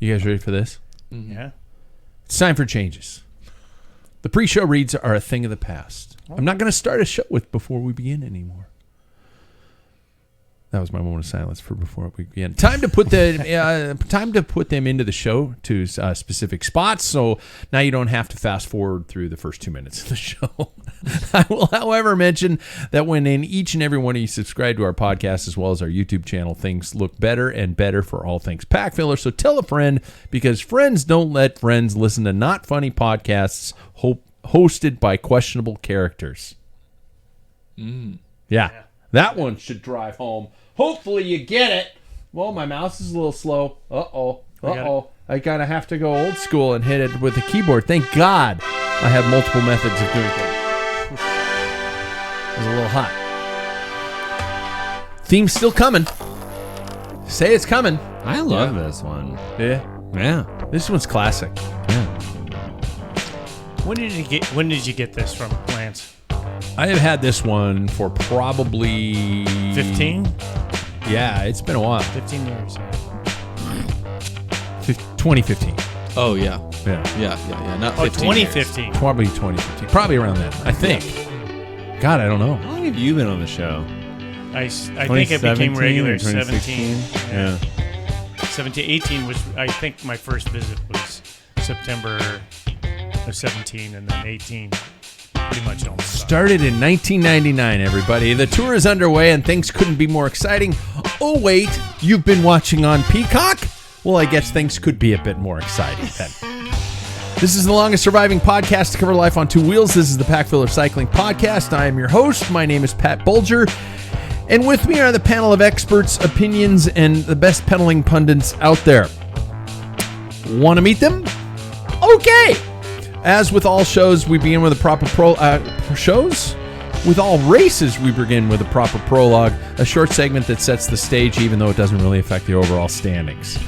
You guys ready for this? Yeah. It's time for changes. The pre-show reads are a thing of the past. I'm not going to start a show with before we begin anymore. That was my moment of silence for before we begin. Time to put them into the show to specific spots. So now you don't have to fast forward through the first 2 minutes of the show. I will, however, mention that when in each and every one of you subscribe to our podcast as well as our YouTube channel, things look better and better for all things Pack Filler. So tell a friend, because friends don't let friends listen to not funny podcasts hosted by questionable characters. Yeah, that one should drive home. Hopefully you get it. Well, my mouse is a little slow. I gotta have to go old school and hit it with the keyboard. Thank God I have multiple methods of doing things. It was a little hot. Theme's still coming. Say it's coming. I love this one. Yeah. This one's classic. Yeah. When did you get this from, Lance? I have had this one for probably 15? Yeah, it's been a while. 15 years. 2015. Oh, yeah. Yeah. Not 15 2015. years. Probably 2015. Probably around then, I think. God, I don't know. How long have you been on the show? I think it became 2017 regular or 2016? 17. Yeah. 17, 18 was, I think my first visit was September of 17, and then 18 pretty much almost Started in 1999, everybody. The tour is underway and things couldn't be more exciting. Oh, wait, you've been watching on Peacock? Well, I guess things could be a bit more exciting then. This is the longest surviving podcast to cover life on two wheels. This is the Pack Filler Cycling Podcast. I am your host. My name is Pat Bulger. And with me are the panel of experts, opinions, and the best pedaling pundits out there. Want to meet them? Okay. As with all shows, we begin with a proper shows. With all races, we begin with a proper prologue, a short segment that sets the stage, even though it doesn't really affect the overall standings.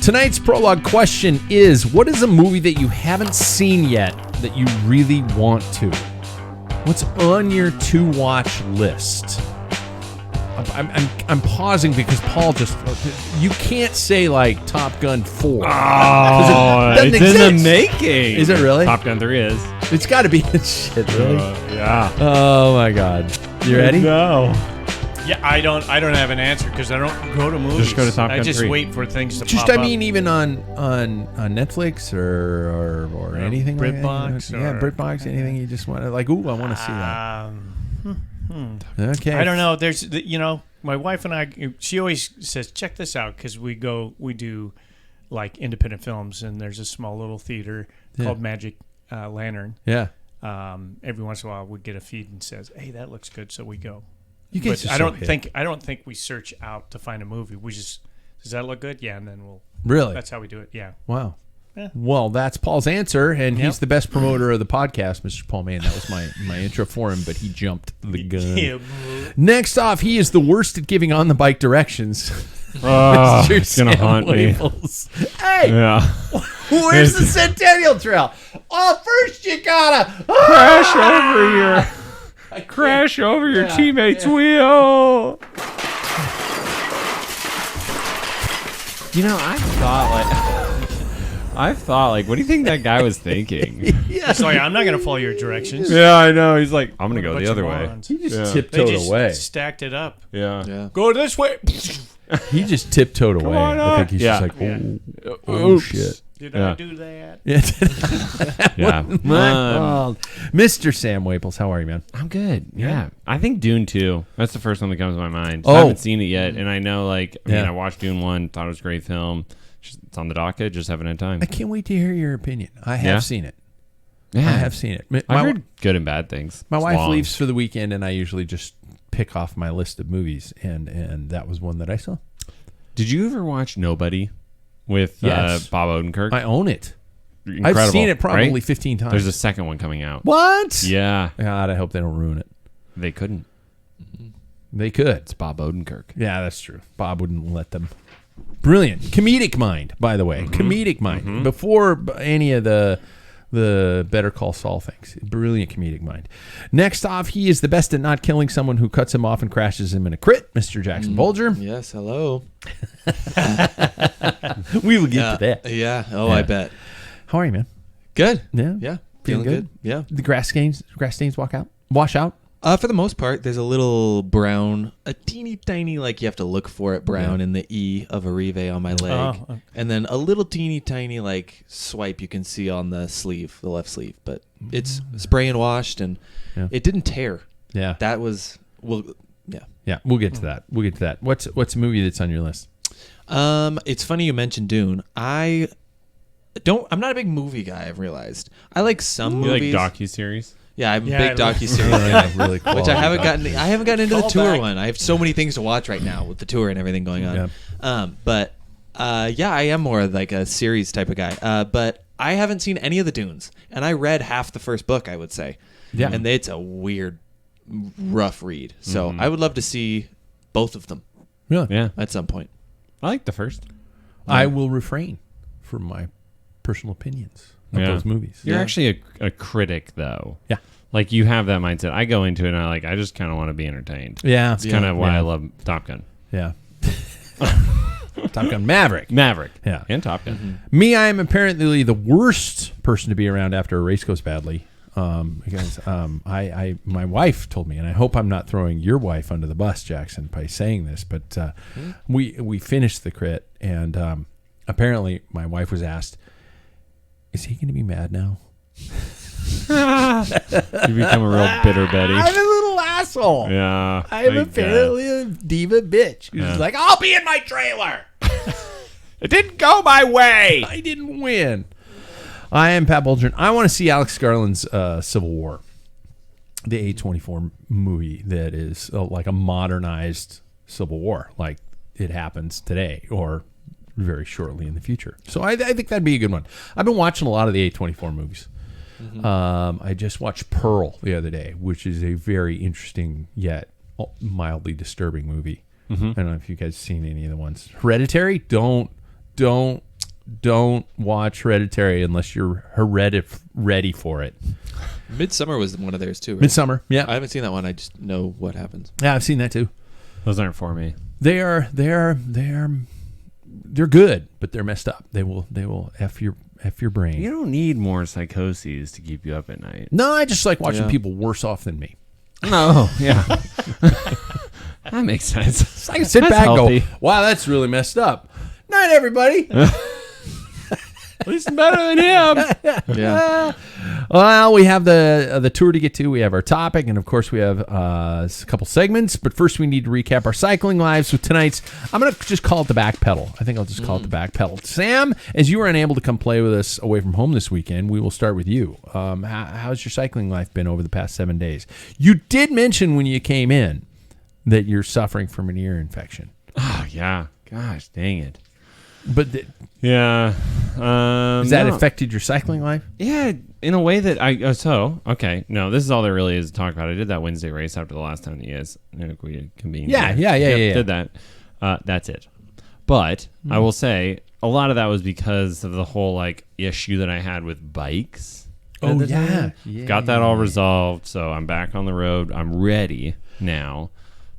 Tonight's prologue question is: what is a movie that you haven't seen yet that you really want to? What's on your to-watch list? I'm pausing because Paul you can't say like Top Gun 4. Oh, it it's exist. in the making. Is it really? Top Gun 3 is. It's got to be shit, really. Yeah. Oh my God. You ready? No. Yeah, I don't have an answer because I don't go to movies. Just go to Top Gun I just 3. wait for things to Just pop I mean, up. even on Netflix or anything BritBox like that. Yeah, or- BritBox. Anything you just want to like? Ooh, I want to see that. Okay. I don't know. There's, my wife and I. She always says, "Check this out," because we do like independent films, and there's a small little theater called Magic Lantern. Yeah. Every once in a while, we get a feed and says, "Hey, that looks good," so we go. You guys But are I so don't hip. think we search out to find a movie. We just, does that look good? Yeah, and then we'll. Really? That's how we do it. Yeah. Wow. Yeah. Well, that's Paul's answer, and Yep. he's the best promoter of the podcast, Mr. Paul Mann. That was my intro for him, but he jumped the gun. Yeah. Next off, he is the worst at giving on the bike directions. Oh, Mr. it's going to Sam haunt me. Waples. Hey, Yeah. where's the Centennial Trail? Oh, first you gotta Crash over your Yeah, teammate's yeah. wheel. You know, I've thought like, what do you think that guy was thinking? It's like, I'm not going to follow your directions. Yeah, I know. He's like, I'm gonna go Bunch the of other way. morons. He just Yeah. They tiptoed just away. stacked it up. Yeah. Yeah. Go this way. He just tiptoed away. on I think he's up. just Yeah. like, oh Oops. shit. Did Yeah. I do that? Yeah. Mr. Sam Waples, how are you, man? I'm good. Yeah. I think Dune 2. That's the first one that comes to my mind. Oh. I haven't seen it yet, and I know, like, I mean, Yeah. I watched Dune 1, thought it was a great film. It's on the docket, just haven't had time. I can't wait to hear your opinion. I have Yeah? seen it. Yeah. I have seen it. I've heard good and bad things. My It's wife long. leaves for the weekend, and I usually just pick off my list of movies, and that was one that I saw. Did you ever watch Nobody with Yes. Bob Odenkirk? I own it. Incredible, I've seen it probably right? 15 times. There's a second one coming out. What? Yeah. God, I hope they don't ruin it. They couldn't. They could. It's Bob Odenkirk. Yeah, that's true. Bob wouldn't let them. Brilliant. Comedic mind, by the way. Mm-hmm. Comedic mind. Before any of the the Better Call Saul things. Brilliant comedic mind. Next off, he is the best at not killing someone who cuts him off and crashes him in a crit, Mr. Jackson Bolger. Yes, hello. We will get to that. Yeah. Oh, Yeah. I bet. How are you, man? Good. Yeah? Yeah. Feeling Feeling good? good. Yeah. The grass stains wash out? For the most part, there's a little brown, a teeny tiny, like you have to look for it, brown in the E of Arrive on my leg. Oh, okay. And then a little teeny tiny, like, swipe you can see on the sleeve, the left sleeve. But it's spray and washed, and it didn't tear. Yeah. That was, well, yeah. Yeah, we'll get to that. What's a movie that's on your list? It's funny you mentioned Dune. I'm not a big movie guy, I've realized. I like some You like movies. docuseries? Yeah, I'm a Yeah, big I like- docuseries guy. Really cool. Which I haven't gotten into the Call tour back. one. I have so many things to watch right now with the tour and everything going on. Yeah. Yeah, I am more like a series type of guy. But I haven't seen any of the Dunes, and I read half the first book, I would say. Yeah. And it's a weird, rough read. So I would love to see both of them Really? Yeah. at some point. I like the first. I will refrain from my personal opinions of Yeah. those movies. You're Yeah. actually a critic, though. Yeah. Like, you have that mindset. I go into it and I just kind of want to be entertained. Yeah. It's kind of why Yeah. I love Top Gun. Yeah. Top Gun Maverick. Maverick. Yeah. And Top Gun. Me, I am apparently the worst person to be around after a race goes badly. Because my wife told me, and I hope I'm not throwing your wife under the bus, Jackson, by saying this, but we finished the crit, and apparently my wife was asked, "Is he going to be mad now?" You become a real bitter Betty. I'm a little asshole. Yeah. I'm apparently a diva bitch. She's Yeah. like, "I'll be in my trailer." It didn't go my way. I didn't win. I am Pat Bulger. I want to see Alex Garland's Civil War, the A24 movie that is like a modernized Civil War, like it happens today or very shortly in the future. So I think that'd be a good one. I've been watching a lot of the A24 movies. I just watched Pearl the other day, which is a very interesting yet mildly disturbing movie. I don't know if you guys have seen any of the ones. Hereditary, don't watch Hereditary unless you're ready for it. Midsummer was one of theirs too, right? Midsummer, yeah. I haven't seen that one. I just know what happens. Yeah, I've seen that too. Those aren't for me. They're good, but they're messed up. They will F your brain. You don't need more psychoses to keep you up at night. No, I just like watching Yeah. people worse off than me. No. Yeah. That makes sense. So I can sit That's back and healthy. go, "Wow, that's really messed up." Night, everybody. At least better than him. Yeah. Well, we have the tour to get to. We have our topic, and of course, we have a couple segments. But first, we need to recap our cycling lives with tonight's. I'm going to just call it the back pedal. I think I'll just call it the back pedal. Sam, as you were unable to come play with us away from home this weekend, we will start with you. How's your cycling life been over the past 7 days? You did mention when you came in that you're suffering from an ear infection, Oh, yeah. Gosh, dang it. but Yeah. has that affected your cycling life? Yeah, in a way that okay. No, this is all there really is to talk about. I did that Wednesday race after the last time that you guys we convened. Yeah. Did that. That's it. But I will say a lot of that was because of the whole like issue that I had with bikes. at the time. Got that all resolved, so I'm back on the road. I'm ready now.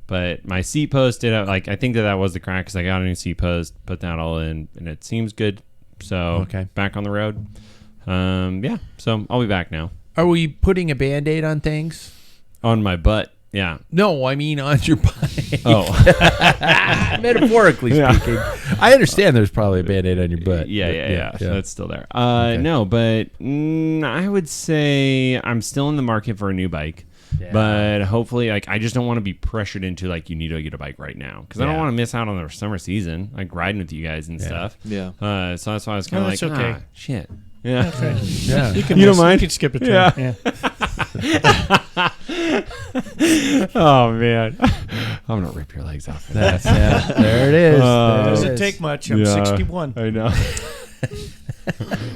But my seat post did I think that was the crack because I got a new seat post, put that all in, and it seems good. So back on the road. Yeah. So I'll be back now. Are we putting a Band-Aid on things? On my butt. Yeah. No, I mean on your bike. Oh. Metaphorically Yeah. speaking. I understand there's probably a Band-Aid on your butt. Yeah. but So that's still there. Okay. No, but I would say I'm still in the market for a new bike. Yeah. But hopefully, I just don't want to be pressured into you need to get a bike right now because I don't want to miss out on the summer season, riding with you guys and stuff. Yeah. So that's why I was kind of that's okay. Shit. Yeah. Yeah. You don't mind? You can skip it. Yeah. Oh man, I'm gonna rip your legs off. There it is. There Doesn't it is. take much. I'm Yeah. 61. I know.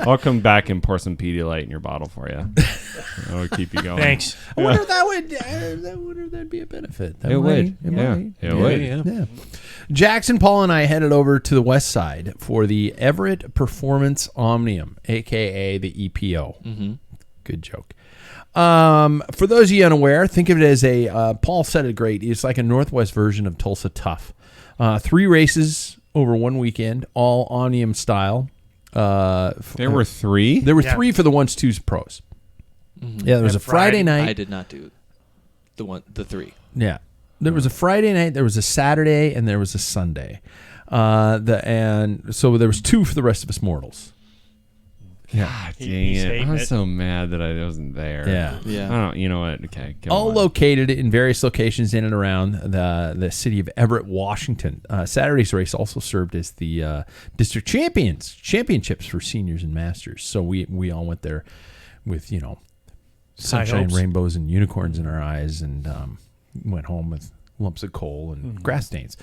I'll come back and pour some Pedialyte in your bottle for you. I'll keep you going. Thanks. I wonder if that'd be a benefit. That It would. It Yeah. might. It would. Yeah. Jackson, Paul, and I headed over to the west side for the Everett Performance Omnium, a.k.a. the EPO. Mm-hmm. Good joke. For those of you unaware, think of it as Paul said it great, it's like a Northwest version of Tulsa Tough. 3 races over one weekend, all Omnium style. There were 3? There were Yeah. 3 for the 1s, 2s pros. Mm-hmm. Yeah, there was And a Friday Friday. night. I did not do the 3. Yeah. There was a Friday night, there was a Saturday, and there was a Sunday. And so there was 2 for the rest of us mortals. Yeah. God He- dang he's it. hating I'm it. so mad that I wasn't there. Yeah. Yeah. I don't, you know what? Okay. Go All on. located in various locations in and around the city of Everett, Washington. Saturday's race also served as the district championships for seniors and masters. So we all went there with, sunshine, hopes. rainbows, and unicorns in our eyes, and went home with lumps of coal and grass stains.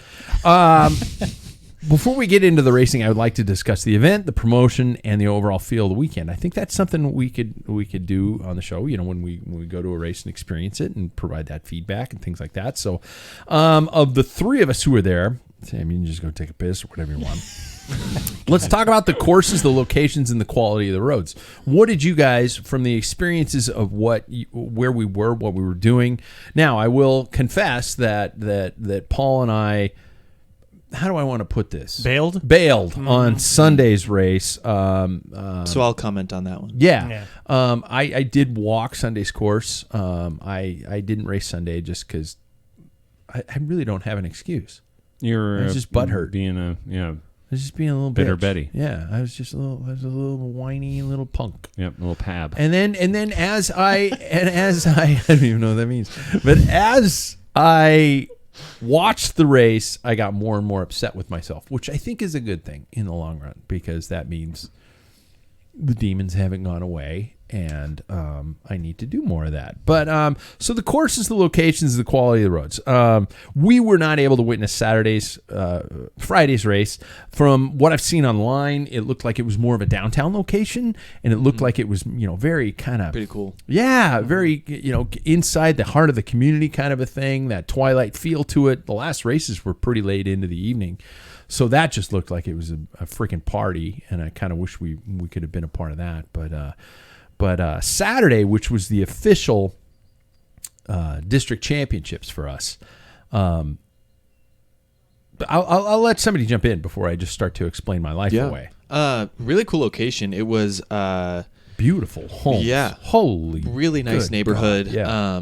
Before we get into the racing, I would like to discuss the event, the promotion, and the overall feel of the weekend. I think that's something we could do on the show. When we go to a race and experience it and provide that feedback and things like that. So, of the 3 of us who were there, Sam, you can just go take a piss or whatever you want. Let's talk about the courses, the locations, and the quality of the roads. What did you guys, from the experiences of where we were, what we were doing? Now, I will confess that Paul and I, how do I want to put this? Bailed? On Sunday's race. So I'll comment on that one. Yeah. I did walk Sunday's course. I didn't race Sunday just because I really don't have an excuse. You're I was just butthurt. being I was just being a little Bitter bitch. Betty. Yeah, I was a little whiny little punk. a little pab. And then as I I don't even know what that means, but as I watched the race, I got more and more upset with myself, which I think is a good thing in the long run, because that means the demons haven't gone away, and I need to do more of that. But so the courses, the locations, the quality of the roads. We were not able to witness Friday's race. From what I've seen online, it looked like it was more of a downtown location, and it looked like it was very kind of Pretty cool. yeah, very inside the heart of the community kind of a thing. That twilight feel to it. The last races were pretty late into the evening. So that just looked like it was a freaking party, and I kind of wish we could have been a part of that. But Saturday, which was the official district championships for us, I'll let somebody jump in before I just start to explain my life away. Really cool location. It was Beautiful homes. Yeah. Holy. really nice good neighborhood. God, yeah.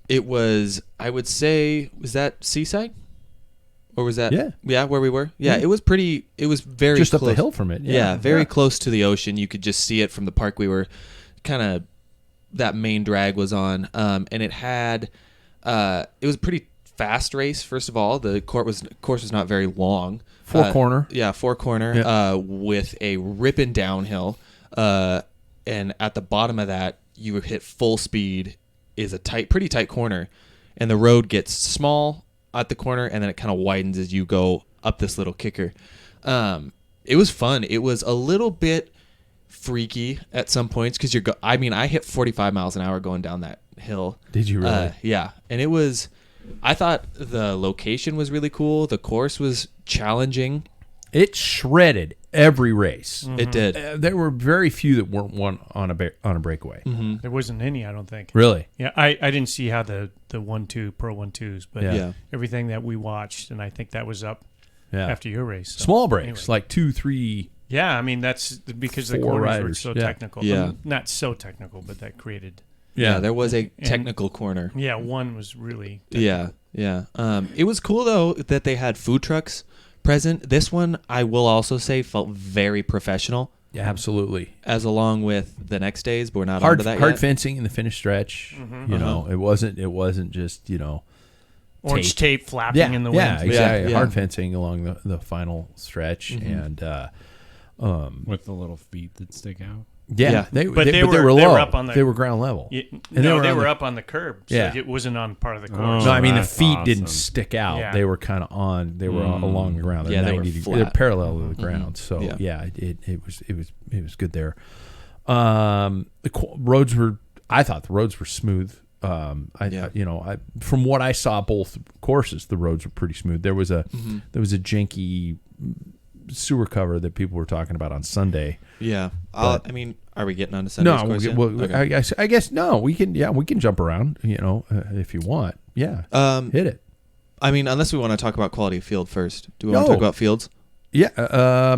It was, I would say, was that Seaside? Or was that where we were? Yeah, it was pretty. It was very just close. up the hill from it. Yeah, very close to the ocean. You could just see it from the park we were kind of, that main drag was on. And it had, it was a pretty fast race, first of all. The course was not very long. Four corner. Yeah, 4 corner with a ripping downhill. And at the bottom of that, you would hit full speed, is a pretty tight corner. And the road gets small at the corner, and then it kind of widens as you go up this little kicker. It was fun. It was a little bit freaky at some points because I hit 45 miles an hour going down that hill. Did you really? Yeah. And it was, I thought the location was really cool. The course was challenging. It shredded every race. It did. There were very few that weren't won on a breakaway. There wasn't any, I don't think. Really? Yeah, I didn't see how the 1-2 Pro 1-2s, but Yeah. everything that we watched, and I think that was up Yeah. after your race. So, Small breaks, anyway. like 2, 3. Yeah, I mean, that's because the 4 corners were riders. so Yeah. technical. Yeah. Not so technical, but that created. Yeah, there was a technical corner. Yeah, one was really technical. Yeah. It was cool, though, that they had food trucks present. This one, I will also say, felt very professional. Yeah, absolutely. As along with the next days, but we're not Hard onto that hard yet. fencing in the finish stretch. You know, it wasn't just Orange tape flapping in the wind. Yeah, exactly. Yeah. Hard fencing along the final stretch, and with the little feet that stick out. Yeah, Yeah. but they were low. up on the, they were ground level. Yeah, And no, were they on were the- up on the curb, so Yeah. it wasn't on part of the course. Oh. No, I mean the That's feet didn't awesome. stick out. Yeah. They were kind of on. They were along the ground. They're Yeah, they were 90 flat. They're parallel to the ground. So Yeah. yeah, it was good there. Roads were. I thought the roads were smooth. From what I saw, both courses, the roads were pretty smooth. There was a janky sewer cover that people were talking about on Sunday. Yeah. But- I mean, are we getting on to Sunday's course yet? Okay. I guess no. We can jump around. If you want. Yeah, hit it. I mean, unless we want to talk about quality of field first. Do we want to No. talk about fields? Yeah,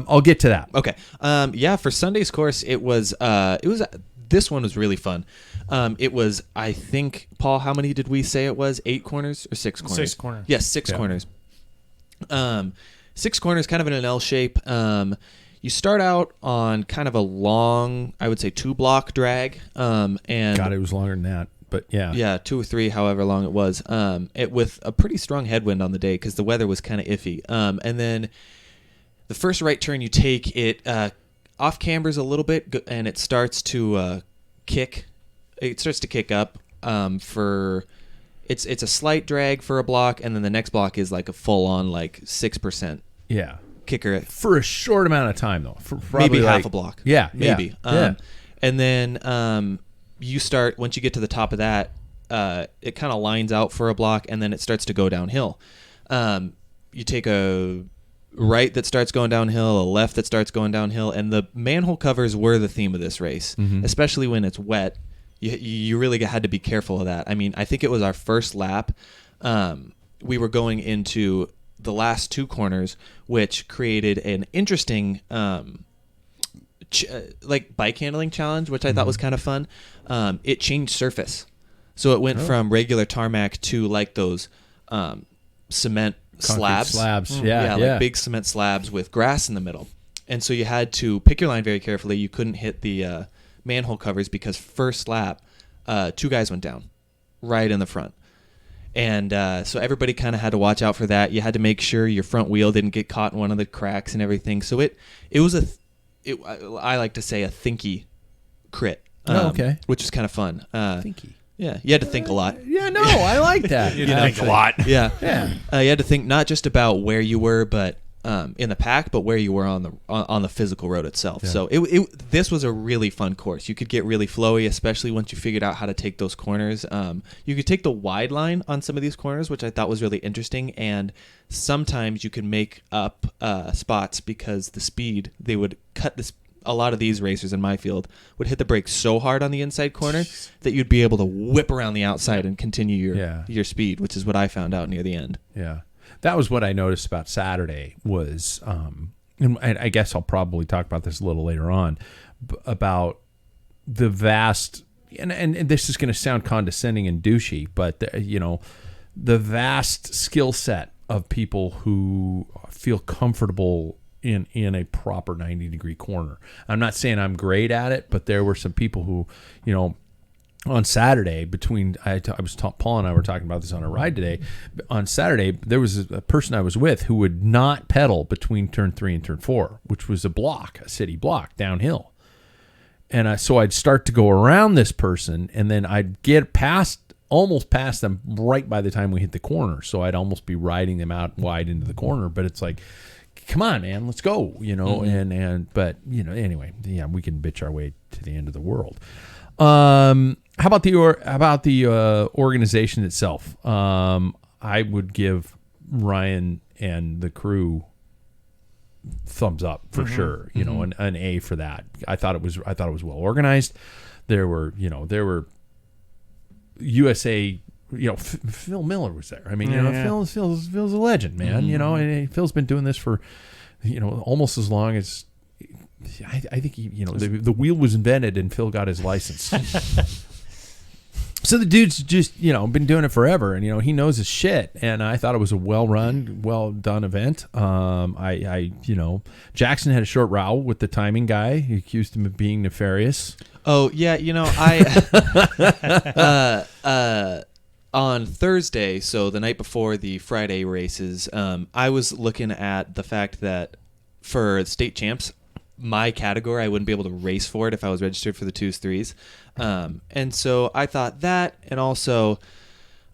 I'll get to that. Okay. Yeah, for Sunday's course, this one was really fun. It was, I think, Paul, how many did we say it was? 8 corners or 6 corners? 6 corners. Yes, 6 Yeah. corners. 6 corners, kind of in an L shape. You start out on kind of a long, I would say 2-block drag. And God, it was longer than that, but yeah. yeah, 2 or 3, however long it was. With a pretty strong headwind on the day because the weather was kind of iffy. And then the first right turn you take, it off cambers a little bit, and it starts to kick. It starts to kick up for. It's a slight drag for a block, and then the next block is like a full on like 6% Yeah. kicker. For a short amount of time, though. For Maybe probably half a block. Yeah, maybe. Yeah. And then you start, once you get to the top of that, it kind of lines out for a block, and then it starts to go downhill. You take a right that starts going downhill, a left that starts going downhill, and the manhole covers were the theme of this race, especially when it's wet. You really had to be careful of that. I mean, I think it was our first lap. We were going into the last 2 corners, which created an interesting like bike handling challenge, which I thought was kind of fun. It changed surface, so it went from regular tarmac to like those cement Concrete slabs. Yeah, like big cement slabs with grass in the middle. And so you had to pick your line very carefully. You couldn't hit the manhole covers because first lap, 2 guys went down right in the front. And so everybody kind of had to watch out for that. You had to make sure your front wheel didn't get caught in one of the cracks and everything. So it was I like to say a thinky crit. Okay. Which is kind of fun. Thinky. Yeah, you had to think a lot. Yeah, no, I like that. You think a lot. Yeah. Yeah. You had to think not just about where you were, but in the pack, but where you were on the physical road itself. Yeah. So this was a really fun course. You could get really flowy, especially once you figured out how to take those corners. You could take the wide line on some of these corners, which I thought was really interesting. And sometimes you can make up spots because the speed, they would cut this. A lot of these racers in my field would hit the brakes so hard on the inside corner that you'd be able to whip around the outside and continue your speed, which is what I found out near the end. Yeah. That was what I noticed about Saturday was, and I guess I'll probably talk about this a little later on, about the vast, and this is going to sound condescending and douchey, but the vast skill set of people who feel comfortable in a proper 90-degree corner. I'm not saying I'm great at it, but there were some people who, on Saturday, Paul and I were talking about this on a ride today. On Saturday, there was a person I was with who would not pedal between turn 3 and turn 4, which was a city block downhill. And so I'd start to go around this person, and then I'd get almost past them right by the time we hit the corner. So I'd almost be riding them out wide into the corner, but it's like, come on, man, let's go, but anyway, yeah, we can bitch our way to the end of the world. How about the organization itself? I would give Ryan and the crew thumbs up for sure. An A for that. I thought it was well organized. There were USA. Phil Miller was there. I mean, Phil's a legend, man. And Phil's been doing this for, almost as long as. I think the wheel was invented and Phil got his license. So the dude's just been doing it forever, and he knows his shit. And I thought it was a well run, well done event. Jackson had a short row with the timing guy. He accused him of being nefarious. Oh yeah, on Thursday, so the night before the Friday races, I was looking at the fact that for state champs, my category. I wouldn't be able to race for it if I was registered for the 2s, 3s. And so I thought that, and also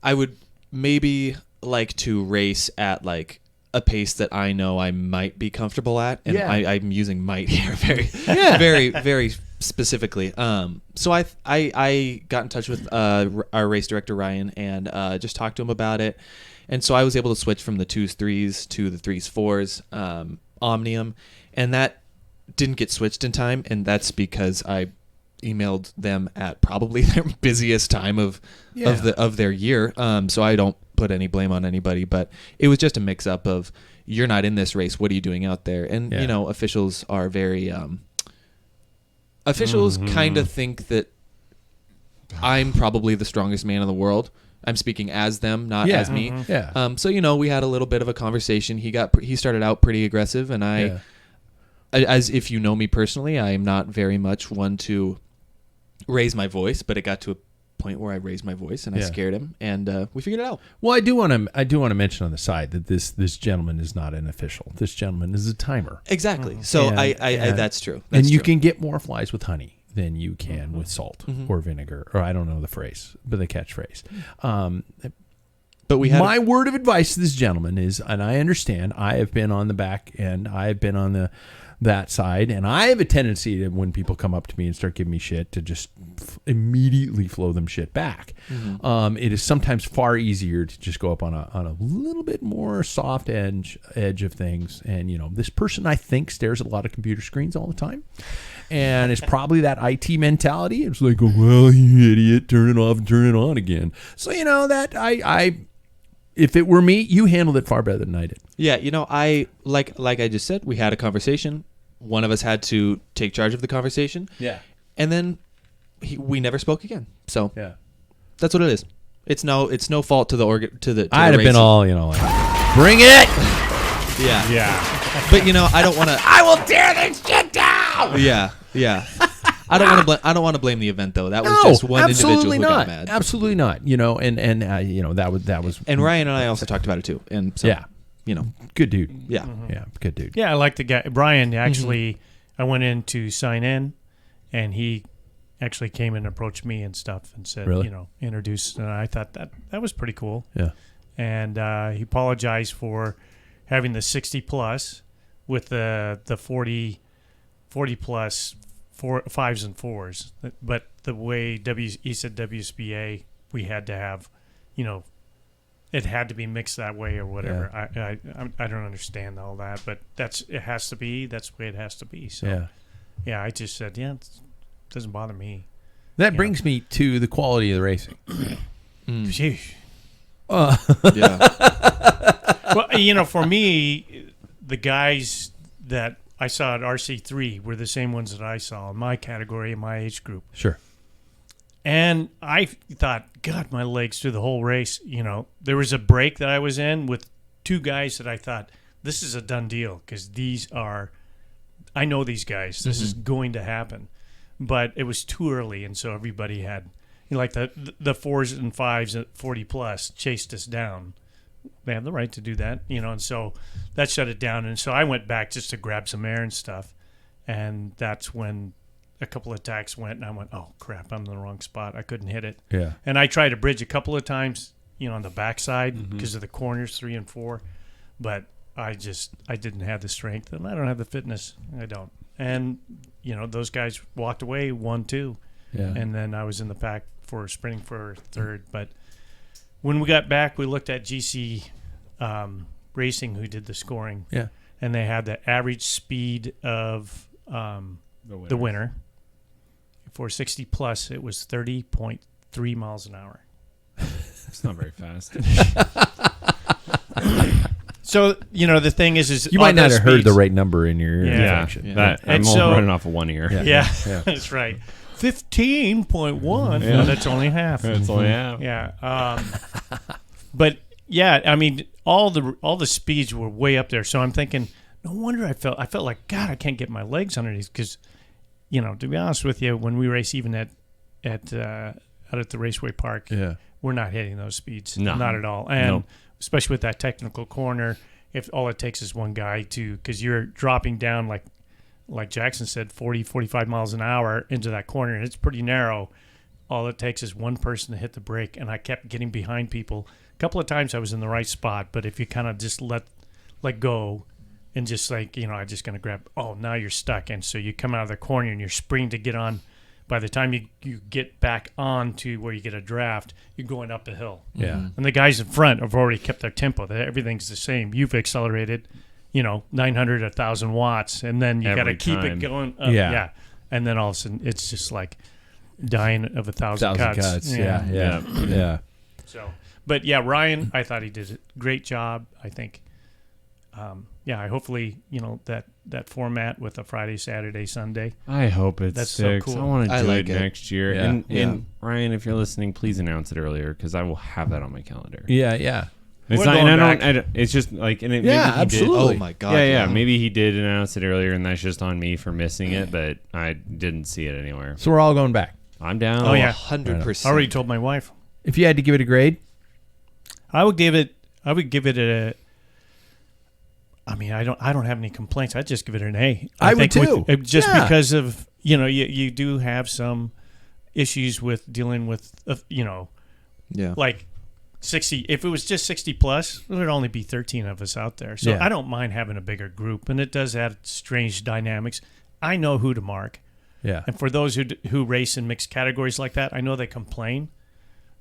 I would maybe like to race at like a pace that I know I might be comfortable at. And I'm using might here very, very specifically. So I got in touch with our race director, Ryan, and just talked to him about it. And so I was able to switch from the 2s, 3s to the 3s, 4s, Omnium, and that didn't get switched in time, and that's because I emailed them at probably their busiest time of their year. So I don't put any blame on anybody, but it was just a mix up of, you're not in this race, what are you doing out there? And you know, officials are very officials kind of think that I'm probably the strongest man in the world. I'm speaking as them, not as me. So, you know, we had a little bit of a conversation. He started out pretty aggressive, and as if you know me personally, I am not very much one to raise my voice, but it got to a point where I raised my voice and I scared him, and we figured it out. Well, I do want to mention on the side that this gentleman is not an official. This gentleman is a timer. Exactly. So I that's true. That's and you true. can get more flies with honey than you can with salt or vinegar, or I don't know the phrase, but the catchphrase. But we had my word of advice to this gentleman is, and I understand, I have been on the back end, I have been on that side, and I have a tendency to, when people come up to me and start giving me shit, to just immediately flow them shit back. It is sometimes far easier to just go up on a little bit more soft edge of things. And, you know, this person, I think, stares at a lot of computer screens all the time. And it's probably that IT mentality. It's like, oh, well, you idiot, turn it off and turn it on again. So, you know, that if it were me, you handled it far better than I did. Yeah, you know, I like I just said, we had a conversation. One of us had to take charge of the conversation. Yeah. And then we never spoke again. So yeah, that's what it is. It's no fault to the I'd have been all, you know, like, bring it. Yeah. But you know, I don't want to. I will tear this shit down. Yeah. I don't want to blame the event though. That was just one individual who got mad. Absolutely not. You know, and you know, that was. And Ryan and I also talked about it too. And so, you know, good dude. Yeah. Yeah, good dude. Yeah, I like the guy. Brian, actually, I went in to sign in, and he actually came and approached me and stuff and said, Really? you know, introduced. And I thought that was pretty cool. Yeah. And he apologized for having the 60 plus with the 40 plus 5s and 4s. But the way he said WSBA, we had to have, you know, it had to be mixed that way or whatever. Yeah. I don't understand all that, but it has to be. That's the way it has to be. So yeah, I just said, it doesn't bother me. That brings me to the quality of the racing. Sheesh. Yeah. Well, you know, for me, the guys that I saw at RC3 were the same ones that I saw in my category, in my age group. Sure. And I thought, God, my legs through the whole race. You know, there was a break that I was in with two guys that I thought, this is a done deal because I know these guys. This is going to happen. But it was too early, and so everybody had, you know, like the 4s and 5s at 40 plus chased us down. They have the right to do that, you know, and so that shut it down. And so I went back just to grab some air and stuff, and that's when a couple of attacks went, and I went, oh, crap, I'm in the wrong spot. I couldn't hit it. Yeah. And I tried to bridge a couple of times, you know, on the backside because of the corners 3 and 4, but I didn't have the strength, and I don't have the fitness. I don't. And, you know, those guys walked away 1-2, and then I was in the pack for sprinting for third. But when we got back, we looked at GC Racing, who did the scoring, and they had the average speed of the winner. For 60 plus, it was 30.3 miles an hour. It's not very fast. So, you know, the thing is you might not have heard the right number in your ear function. I'm all running off of one ear. Yeah. That's right. 15.1. No, that's only half. That's only half. Yeah. But yeah, I mean, all the speeds were way up there. So I'm thinking, no wonder I felt like, God, I can't get my legs underneath because, you know, to be honest with you, when we race even out at the Raceway Park, we're not hitting those speeds. No. Not at all. And especially with that technical corner, if all it takes is one guy because you're dropping down like like Jackson said, 40, 45 miles an hour into that corner, and it's pretty narrow. All it takes is one person to hit the brake, and I kept getting behind people. A couple of times I was in the right spot, but if you kind of just let go and just like, I'm just going to grab, now you're stuck. And so you come out of the corner and you're sprinting to get on. By the time you get back on to where you get a draft, you're going up a hill. Yeah. And the guys in front have already kept their tempo. Everything's the same. You've accelerated, 900, 1,000 watts, and then you got to Every keep time. it going up. Yeah. And then all of a sudden, it's just like dying of 1,000 cuts. Yeah. So, but yeah, Ryan, I thought he did a great job. I think, hopefully, that format with a Friday, Saturday, Sunday. I hope it That's so sticks. cool. I want to I do like it it. next year. Yeah. And Ryan, if you're listening, please announce it earlier because I will have that on my calendar. Yeah. It's We're not, going and back. I don't. It's just like, and it, Yeah, maybe he absolutely. Oh my god. Yeah. Maybe he did announce it earlier, and that's just on me for missing it. But I didn't see it anywhere. So we're all going back. I'm down. Oh, yeah. 100%. I already told my wife. If you had to give it a grade, I would give it a. I mean, I don't have any complaints. I'd just give it an A. I would too. Just Yeah. because of you do have some issues with dealing with Yeah. like 60. If it was just 60 plus, there would only be 13 of us out there. So Yeah. I don't mind having a bigger group, and it does add strange dynamics. I know who to mark, yeah. and for those who race in mixed categories like that, I know they complain,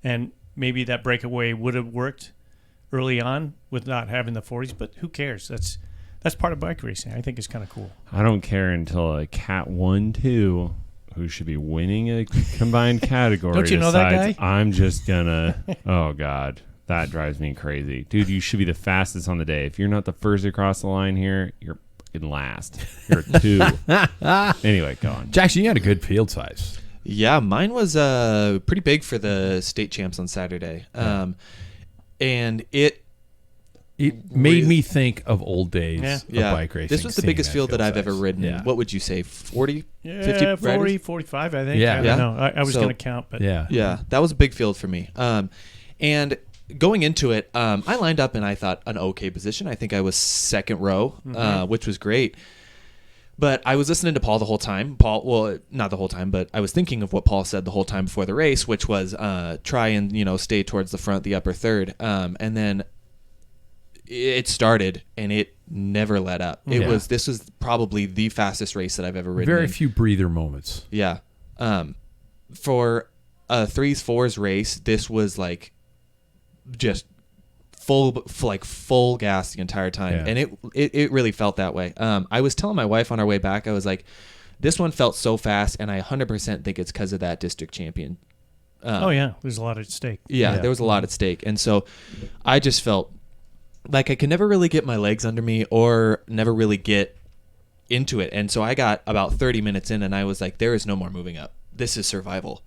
and maybe that breakaway would have worked early on with not having the 40s, but who cares? That's part of bike racing. I think it's kind of cool. I don't care until a Cat 1-2, who should be winning a combined category. Don't you know that decides, guy? I'm just gonna. Oh God, that drives me crazy, dude. You should be the fastest on the day. If you're not the first across the line here, you're fucking last. You're 2. Anyway, go on. Jackson, you had a good field size. Yeah, mine was pretty big for the state champs on Saturday. And it made me think of old days Yeah. of bike racing. This was the seeing biggest that field that I've size. ever ridden. Yeah. What would you say, 40, 50 Yeah, 40, riders? 45, I think. Yeah. I Yeah. don't know. I was So- going to count, but Yeah. Yeah, that was a big field for me. And going into it, I lined up in, I thought, an okay position. I think I was second row, which was great. But I was listening to Paul the whole time. Well, not the whole time, but I was thinking of what Paul said the whole time before the race, which was try and stay towards the front, the upper third. And then it started, and it never let up. Yeah. This was probably the fastest race that I've ever ridden. Very in. few breather moments. Yeah. For a 3s, 4s race, this was like just full gas the entire time. Yeah. And it really felt that way. I was telling my wife on our way back, I was like, this one felt so fast, and I 100% think it's because of that district champion. oh yeah, there's a lot at stake. Yeah, there was a lot at stake. And so I just felt like I could never really get my legs under me or never really get into it. And so I got about 30 minutes in, and I was like, there is no more moving up. This is survival.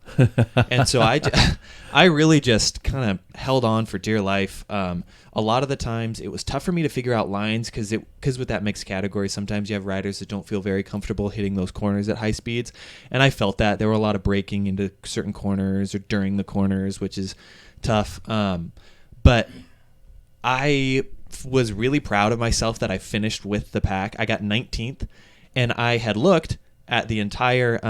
And so I really just kind of held on for dear life. A lot of the times it was tough for me to figure out lines because with that mixed category, sometimes you have riders that don't feel very comfortable hitting those corners at high speeds. And I felt that there were a lot of braking into certain corners or during the corners, which is tough. But I was really proud of myself that I finished with the pack. I got 19th, and I had looked at the entire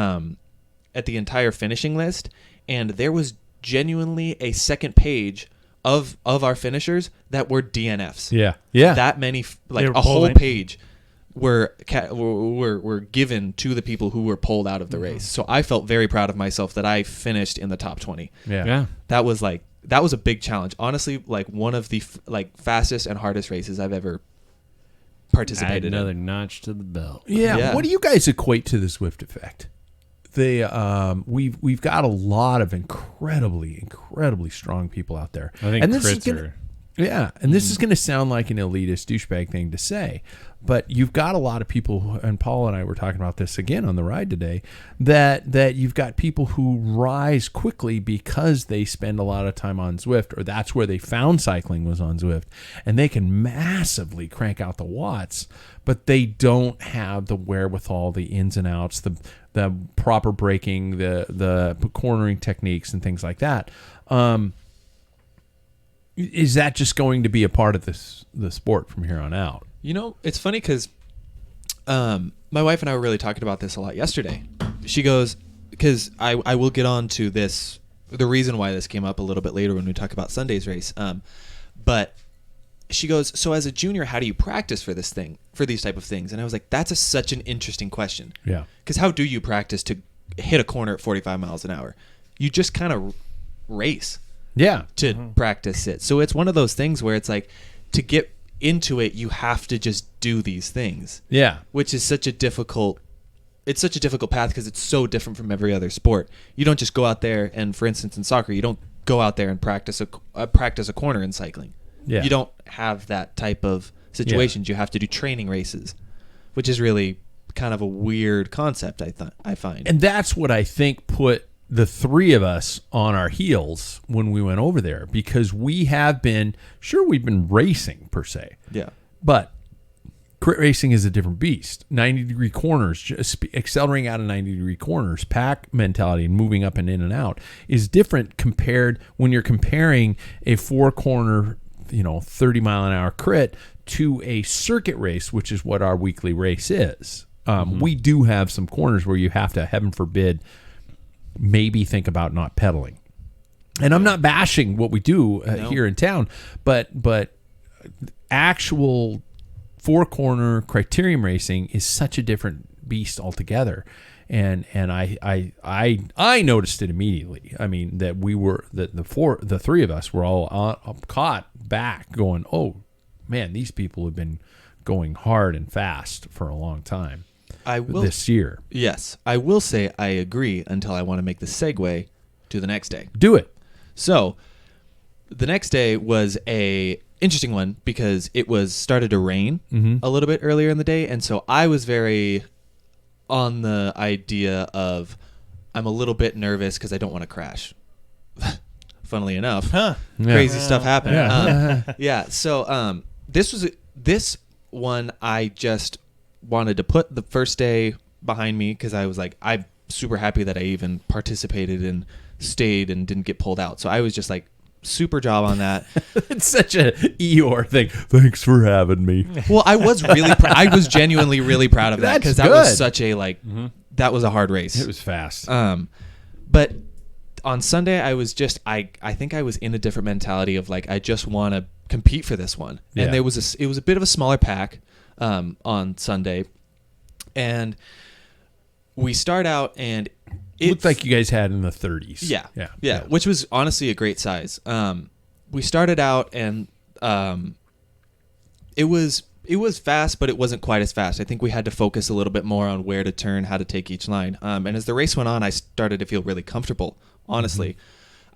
finishing list, and there was genuinely a second page of our finishers that were DNFs. Yeah. Yeah. That many, like They were a whole pulled in. page were given to the people who were pulled out of the race. So I felt very proud of myself that I finished in the top 20. yeah. That was a big challenge. Honestly, like one of the fastest and hardest races I've ever Add participated another in. notch to the belt. Yeah. Yeah. What do you guys equate to the Zwift effect? We've got a lot of incredibly strong people out there. I think and this is crits gonna, are. yeah, and this is going to sound like an elitist douchebag thing to say, but you've got a lot of people, and Paul and I were talking about this again on the ride today, that you've got people who rise quickly because they spend a lot of time on Zwift, or that's where they found cycling was on Zwift, and they can massively crank out the watts, but they don't have the wherewithal, the ins and outs, the proper braking, the cornering techniques and things like that. Is that just going to be a part of the sport from here on out? It's funny because my wife and I were really talking about this a lot yesterday. She goes, because I will get on to this, the reason why this came up a little bit later when we talk about Sunday's race. But she goes, so as a junior, how do you practice for this thing, for these type of things? And I was like, that's such an interesting question. Yeah. Because how do you practice to hit a corner at 45 miles an hour? You just kind of race Yeah. to practice it. So it's one of those things where it's like, to get into it, you have to just do these things. Yeah. Which is such a difficult path because it's so different from every other sport. You don't just go out there and, for instance, in soccer, you don't go out there and practice a corner in cycling. Yeah. You don't have that type of situations. You have to do training races, which is really kind of a weird concept, I find. And that's what I think put the three of us on our heels when we went over there, because we've been racing per se, yeah. but crit racing is a different beast. 90-degree corners, just accelerating out of 90-degree corners, pack mentality and moving up and in and out is different compared when you're comparing a 4-corner, 30-mile-an-hour crit to a circuit race, which is what our weekly race is. We do have some corners where you have to, heaven forbid, maybe think about not pedaling. And I'm not bashing what we do here in town, but actual 4-corner criterium racing is such a different beast altogether. And I noticed it immediately. I mean, that we were the three of us were all caught back going, oh man, these people have been going hard and fast for a long time. This year. Yes, I will say I agree until I want to make the segue to the next day. Do it. So, the next day was a interesting one because it started to rain a little bit earlier in the day, and so I was very on the idea of I'm a little bit nervous because I don't want to crash. Funnily enough, crazy stuff happened. Yeah. So this one I just wanted to put the first day behind me because I was like, I'm super happy that I even participated and stayed and didn't get pulled out. So I was just like, super job on that. It's such a Eeyore thing. Thanks for having me. Well, I was really, I was genuinely really proud of that because that was such a that was a hard race. It was fast. But on Sunday, I was just, I think I was in a different mentality of like, I just want to compete for this one. Yeah. And it was a bit of a smaller pack on Sunday. And we start out and it looked like you guys had in the 30s. Yeah, which was honestly a great size. We started out and it was fast, but it wasn't quite as fast. I think we had to focus a little bit more on where to turn, how to take each line. And as the race went on, I started to feel really comfortable, honestly.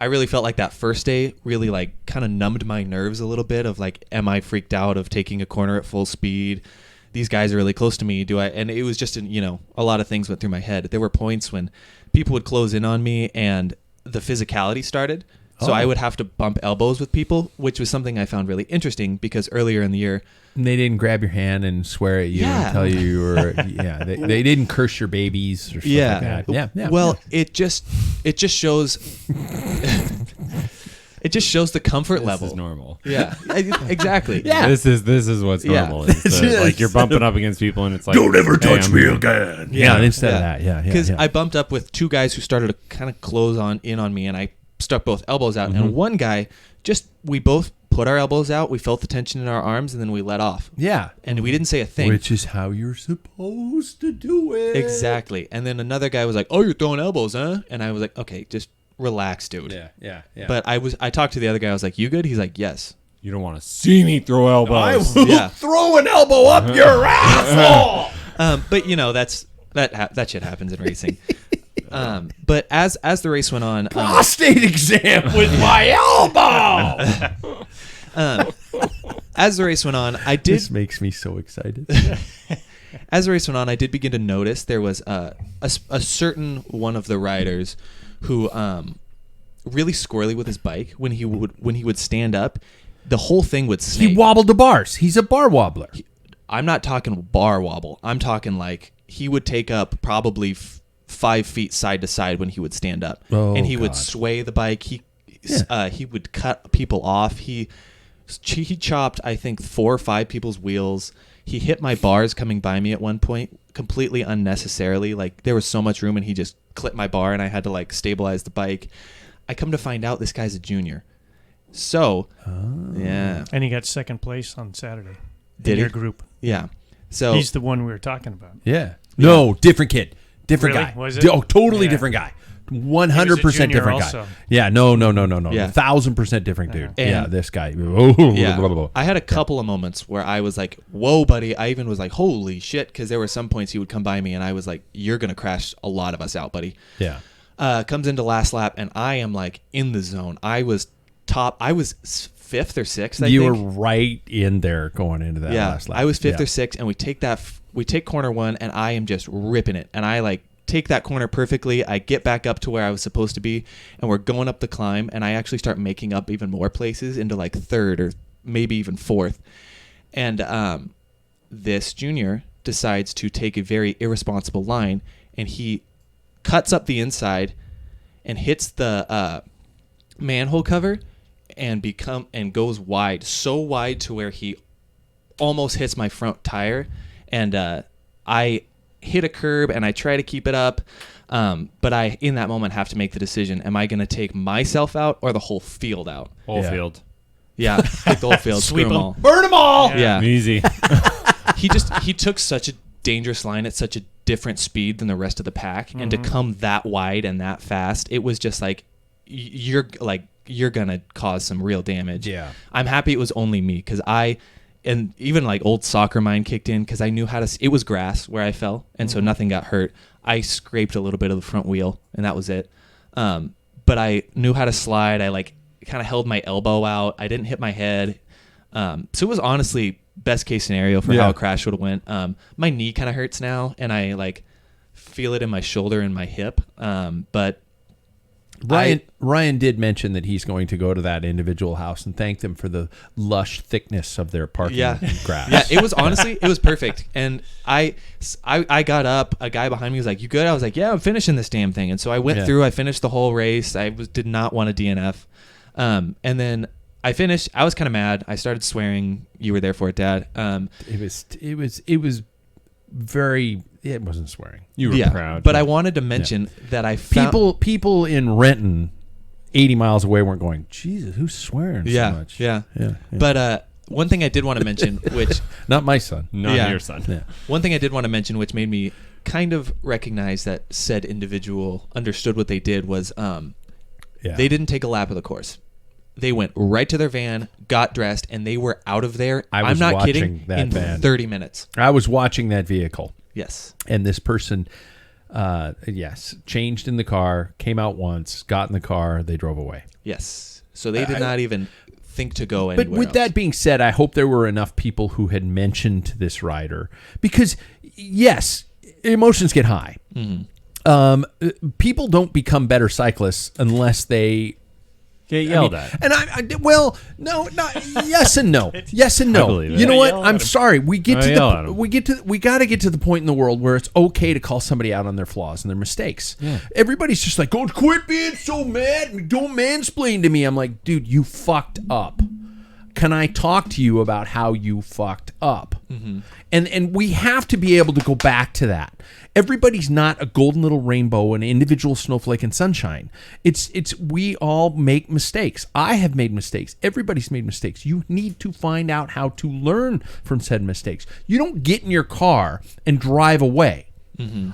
I really felt like that first day really like kind of numbed my nerves a little bit of like, am I freaked out of taking a corner at full speed? These guys are really close to me. And it was just, a lot of things went through my head. There were points when people would close in on me and the physicality started. So I would have to bump elbows with people, which was something I found really interesting because earlier in the year. And they didn't grab your hand and swear at you and tell you were, they didn't curse your babies or something like that. Yeah. Well, it just shows, it just shows the comfort level. This is normal. Yeah, exactly. Yeah. This is what's normal. Like you're bumping up against people and it's like, don't ever touch me again. again. Yeah, instead of that. Yeah. Because I bumped up with two guys who started to kind of close in on me and I stuck both elbows out. And one guy, we both put our elbows out, we felt the tension in our arms, and then we let off. Yeah. And we didn't say a thing. Which is how you're supposed to do it. Exactly. And then another guy was like, oh, you're throwing elbows, huh? And I was like, okay, just relax, dude. Yeah. But I talked to the other guy. I was like, you good? He's like, yes. You don't want to see me throw elbows. I will throw an elbow up your asshole. But that shit happens in racing. But as the race went on, prostate exam with my elbow. As the race went on, This makes me so excited. As the race went on, I did begin to notice there was a certain one of the riders who really squirrely with his bike. When he would stand up, the whole thing would snake. He wobbled the bars. He's a bar wobbler. I'm not talking bar wobble. I'm talking like he would take up probably 5 feet side to side when he would stand up, and he would sway the bike. He would cut people off. He chopped, I think, 4 or 5 people's wheels. He hit my bars coming by me at one point completely unnecessarily. Like there was so much room and he just clipped my bar and I had to like stabilize the bike. I come to find out this guy's a junior. So, yeah. And he got second place on Saturday. Did in he? your group. Yeah. So He's the one we were talking about. Yeah. No, different kid. Different Really? guy. Was it? Oh, totally Yeah. different guy. 100% junior different guy. also. Yeah, no. Yeah. 1,000% different dude. And- yeah, this guy. Oh, yeah, blah, blah, blah. I had a couple of moments where I was like, "Whoa, buddy!" I even was like, "Holy shit!" Because there were some points he would come by me, and I was like, "You're gonna crash a lot of us out, buddy." Yeah. Comes into last lap, and I am like in the zone. I was top. I was fifth or sixth. I You think. were right in there going into that Yeah, last lap. I was fifth Yeah. or sixth, and we take corner one, and I am just ripping it, and I like take that corner perfectly. I get back up to where I was supposed to be, and we're going up the climb, and I actually start making up even more places into like third or maybe even fourth, and this junior decides to take a very irresponsible line, and he cuts up the inside and hits the manhole cover and goes wide, so wide to where he almost hits my front tire, and I hit a curb and I try to keep it up, but I in that moment have to make the decision: am I going to take myself out or the whole field out? Whole Yeah. field. Yeah, take the whole field, Sweep screw 'em 'em. all. Burn them all. Yeah, Easy. he took such a dangerous line at such a different speed than the rest of the pack, and to come that wide and that fast, it was just like you're gonna cause some real damage. Yeah. I'm happy it was only me, because and even like old soccer mind kicked in, because I knew how to. It was grass where I fell, and so nothing got hurt. I scraped a little bit of the front wheel, and that was it. But I knew how to slide. I like kind of held my elbow out. I didn't hit my head. So it was honestly best case scenario for how a crash would have went. My knee kind of hurts now, and I like feel it in my shoulder and my hip. But Ryan did mention that he's going to go to that individual house and thank them for the lush thickness of their parking grass. Yeah, it was honestly, it was perfect. And I got up. A guy behind me was like, "You good?" I was like, "Yeah, I'm finishing this damn thing." And so I went through. I finished the whole race. I did not want a DNF. And then I finished. I was kind of mad. I started swearing. You were there for it, Dad. It was very. It wasn't swearing. You were proud. But I wanted to mention that I found People in Renton, 80 miles away, weren't going, Jesus, who's swearing so much? Yeah. Yeah. But one thing I did want to mention, which Not my son. Not Yeah. your son. Yeah. one thing I did want to mention, which made me kind of recognize that said individual understood what they did, was they didn't take a lap of the course. They went right to their van, got dressed, and they were out of there. I was I'm not watching kidding. that in van. 30 minutes. I was watching that vehicle. Yes. And this person, changed in the car, came out once, got in the car, they drove away. Yes. So they did not even think to go anywhere But with else. that being said, I hope there were enough people who had mentioned this rider because, yes, emotions get high. People don't become better cyclists unless they Get yelled at. And yes and no. Yes and no. I believe it. You know Yeah, what? yell at I'm him. sorry. We get I yell at him. we got to get to the point in the world where it's okay to call somebody out on their flaws and their mistakes. Yeah. Everybody's just like, "Oh, quit being so mad. Don't mansplain to me." I'm like, "Dude, you fucked up. Can I talk to you about how you fucked up?" And we have to be able to go back to that. Everybody's not a golden little rainbow, an individual snowflake and sunshine. It's we all make mistakes. I have made mistakes. Everybody's made mistakes. You need to find out how to learn from said mistakes. You don't get in your car and drive away.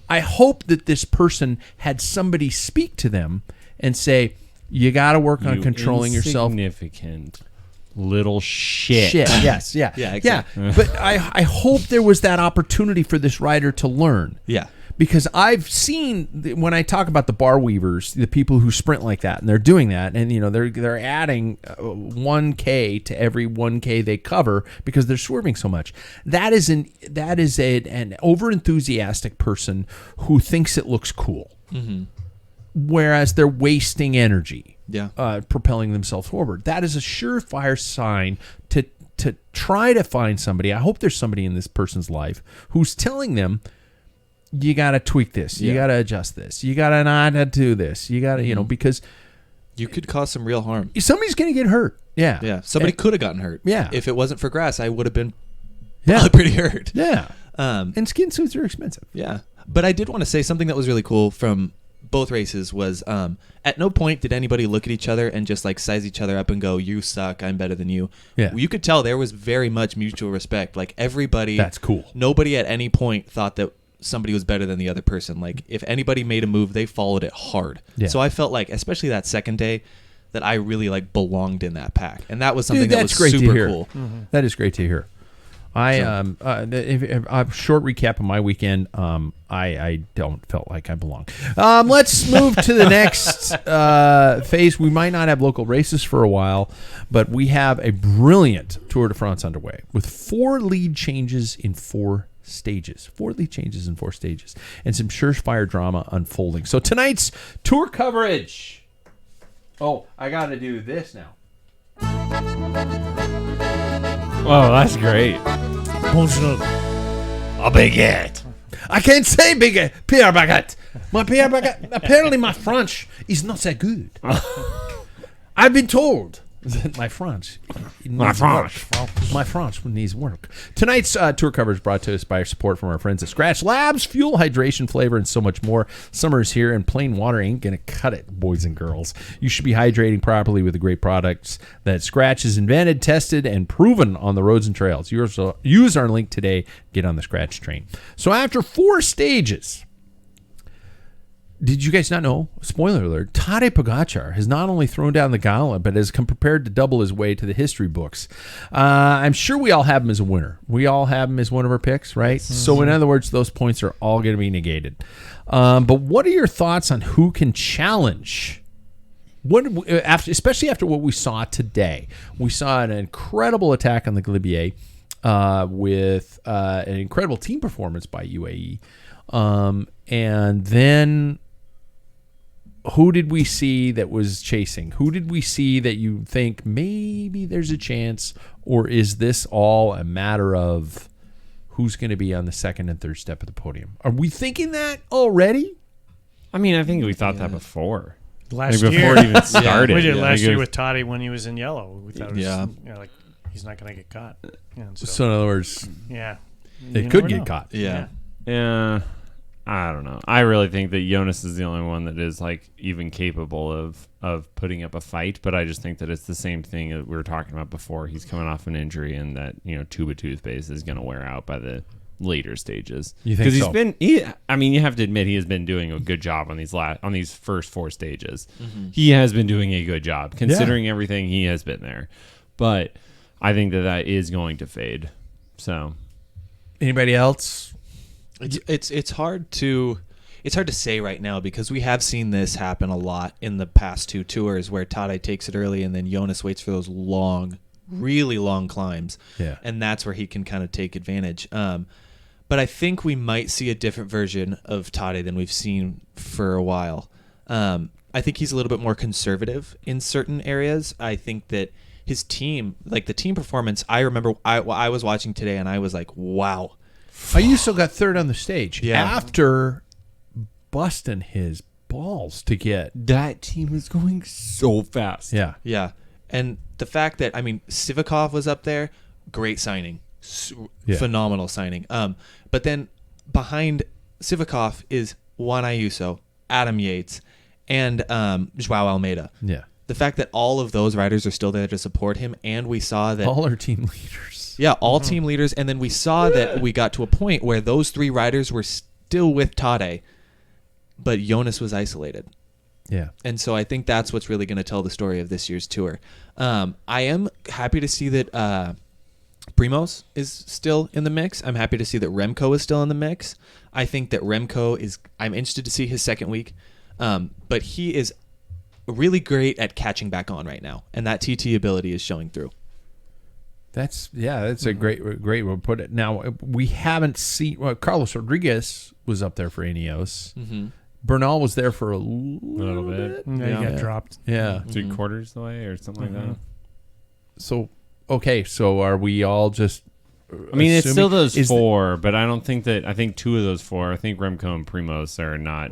I hope that this person had somebody speak to them and say, "You got to work on You controlling yourself." Insignificant little shit. Yes, yeah. Yeah, exactly. But I hope there was that opportunity for this rider to learn. Yeah. Because I've seen when I talk about the bar weavers, the people who sprint like that, and they're doing that, and they're adding 1K to every 1K they cover because they're swerving so much. That is an over enthusiastic person who thinks it looks cool, whereas they're wasting energy. Yeah. Propelling themselves forward. That is a surefire sign to try to find somebody. I hope there's somebody in this person's life who's telling them, you got to tweak this. You got to adjust this. You got to not do this. You got to, because You could cause some real harm. somebody's going to get hurt. Yeah. Yeah. Somebody could have gotten hurt. Yeah. If it wasn't for grass, I would have been Yeah. probably pretty hurt. Yeah. Um, And skin suits are expensive. Yeah. But I did want to say something that was really cool from both races was at no point did anybody look at each other and just like size each other up and go, you suck, I'm better than you. Yeah. You could tell there was very much mutual respect. Like everybody. That's cool. Nobody at any point thought that somebody was better than the other person. Like if anybody made a move, they followed it hard. Yeah. So I felt like, especially that second day, that I really like belonged in that pack. And that was something Dude, that that's was great to super hear. cool. That is great to hear. A short recap of my weekend. I don't felt like I belong. Let's move to the next phase. We might not have local races for a while, but we have a brilliant Tour de France underway with 4 lead changes in 4 stages. 4 lead changes in 4 stages, and some surefire drama unfolding. So tonight's tour coverage. Oh, I got to do this now. Oh, that's great. Bonjour. A baguette. I can't say big Pierre Baguette. My Pierre Baguette. Apparently, my French is not that good. I've been told that my French needs work. My French needs work. Tonight's tour coverage is brought to us by our support from our friends at Scratch Labs. Fuel, hydration, flavor, and so much more. Summer is here, and plain water ain't going to cut it, boys and girls. You should be hydrating properly with the great products that Scratch has invented, tested, and proven on the roads and trails. Use our link today. Get on the Scratch train. So after 4 stages... Did you guys not know? Spoiler alert, Tadej Pogacar has not only thrown down the gauntlet, but has come prepared to double his way to the history books. I'm sure we all have him as a winner. We all have him as one of our picks, right? Mm-hmm. So in other words, those points are all going to be negated. But what are your thoughts on who can challenge? Especially after what we saw today. We saw an incredible attack on the Galibier with an incredible team performance by UAE. And then... who did we see that was chasing? Who did we see that you think maybe there's a chance? Or is this all a matter of who's going to be on the second and third step of the podium? Are we thinking that already? I mean, I think we thought that before. Last Like year. before it even started. We did Yeah. last Like, year it with Toddy when he was in yellow. We thought it was, like he's not going to get caught. Yeah, So in other words, yeah. it You could never get know. caught. Yeah. Yeah, I don't know. I really think that Jonas is the only one that is like even capable of putting up a fight. But I just think that it's the same thing that we were talking about before. He's coming off an injury, and that tube of toothpaste is going to wear out by the later stages. You think he's so? I mean, you have to admit he has been doing a good job on these first 4 stages. Mm-hmm. He has been doing a good job considering everything he has been there. But I think that is going to fade. So, Anybody else? It's hard to say right now because we have seen this happen a lot in the past 2 tours where Tadej takes it early and then Jonas waits for those long, really long climbs. Yeah. And that's where he can kind of take advantage. But I think we might see a different version of Tadej than we've seen for a while. I think he's a little bit more conservative in certain areas. I think that his team, like the team performance, I remember I was watching today and I was like, wow. Ayuso got third on the stage Yeah. after busting his balls to get. that team is going so fast. Yeah. Yeah. And the fact that, I mean, Sivakov was up there, great signing. Yeah. Phenomenal signing. But then behind Sivakov is Juan Ayuso, Adam Yates, and Joao Almeida. Yeah. The fact that all of those riders are still there to support him, and we saw that... All our team leaders. Yeah, all team leaders. And then we saw that we got to a point where those 3 riders were still with Tadej, but Jonas was isolated. Yeah. And so I think that's what's really going to tell the story of this year's tour. I am happy to see that Primoz is still in the mix. I'm happy to see that Remco is still in the mix. I think that Remco is... I'm interested to see his second week. But he is really great at catching back on right now. And that TT ability is showing through. That's a great way to put it. Now, we haven't seen... Well, Carlos Rodriguez was up there for Ineos. Mm-hmm. Bernal was there for a little bit. Yeah, he got dropped. Yeah. 3/4 the way or something like that. So, okay. So are we all just... I mean, it's assuming- still those is 4, but I don't think that... I think 2 of those 4, I think Remco and Primoz are not...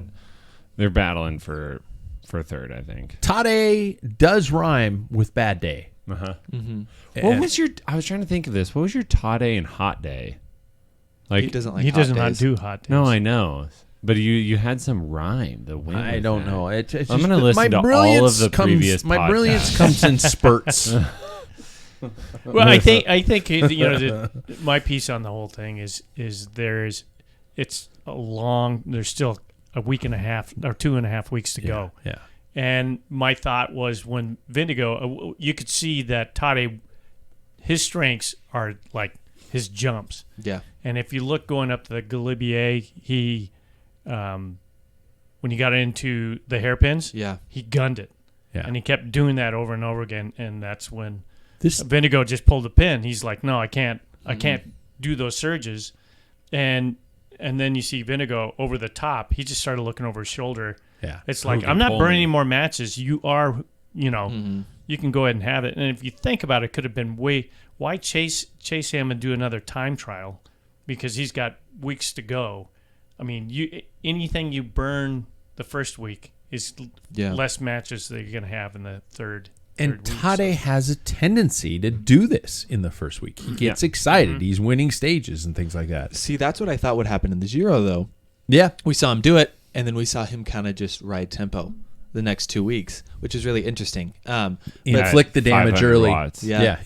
They're battling for third, I think. Tadej does rhyme with bad day. What was your? I was trying to think of this. What was your ta day and hot day? Like He doesn't like he hot doesn't days. do hot days. no, I know, but you had some rhyme. The wind I was don't that. know. It's I'm just gonna that listen my to all brilliance of the comes, previous My podcasts. brilliance comes in spurts. Well, I think my piece on the whole thing is it's a long. There's still a week and a half or 2.5 weeks to go. Yeah. And my thought was when Vindigo, you could see that Tade, his strengths are like his jumps. Yeah. And if you look going up the Galibier, he, when he got into the hairpins, Yeah. he gunned it. Yeah. And he kept doing that over and over again. And that's when This Vindigo just pulled the pin. He's like, no, I can't do those surges. And then you see Vindigo over the top. He just started looking over his shoulder. Yeah. It's like, can I'm not pull burning me. any more matches. You are, you can go ahead and have it. And if you think about it, could have been why chase him and do another time trial? Because he's got weeks to go. I mean, anything you burn the first week is less matches that you're going to have in the third. And third week, Tade has a tendency to do this in the first week. He gets excited. He's winning stages and things like that. See, that's what I thought would happen in the Giro, though. Yeah. We saw him do it, and then we saw him kind of just ride tempo the next 2 weeks, which is really interesting. Inflict the damage 500 early. watts. Yeah.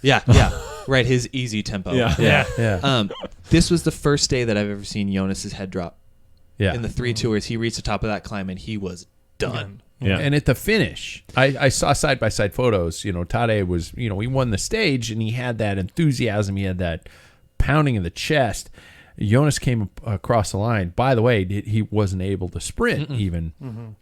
Yeah. Right, his easy tempo. Yeah. Yeah. This was the first day that I've ever seen Jonas's head drop. Yeah. In the 3 tours, he reached the top of that climb, and he was done. Yeah. And at the finish, I saw side-by-side photos. Tade was, he won the stage, and he had that enthusiasm. He had that pounding in the chest. Jonas came across the line. By the way, he wasn't able to sprint even,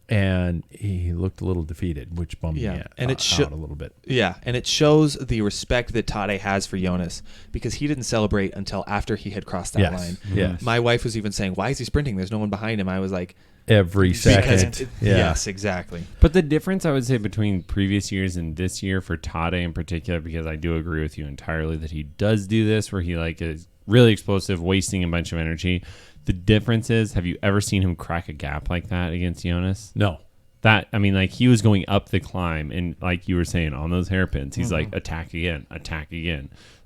and he looked a little defeated, which bummed me out, and it out a little bit. Yeah, and it shows the respect that Tade has for Jonas because he didn't celebrate until after he had crossed that line. Yes. My wife was even saying, "Why is he sprinting? There's no one behind him." I was like, Every second. Yes, exactly. But the difference, I would say, between previous years and this year for Tade in particular, because I do agree with you entirely that he does do this where he is really explosive, wasting a bunch of energy. The difference is, have you ever seen him crack a gap like that against Jonas? No. He was going up the climb, and like you were saying, on those hairpins, he's like, attack again.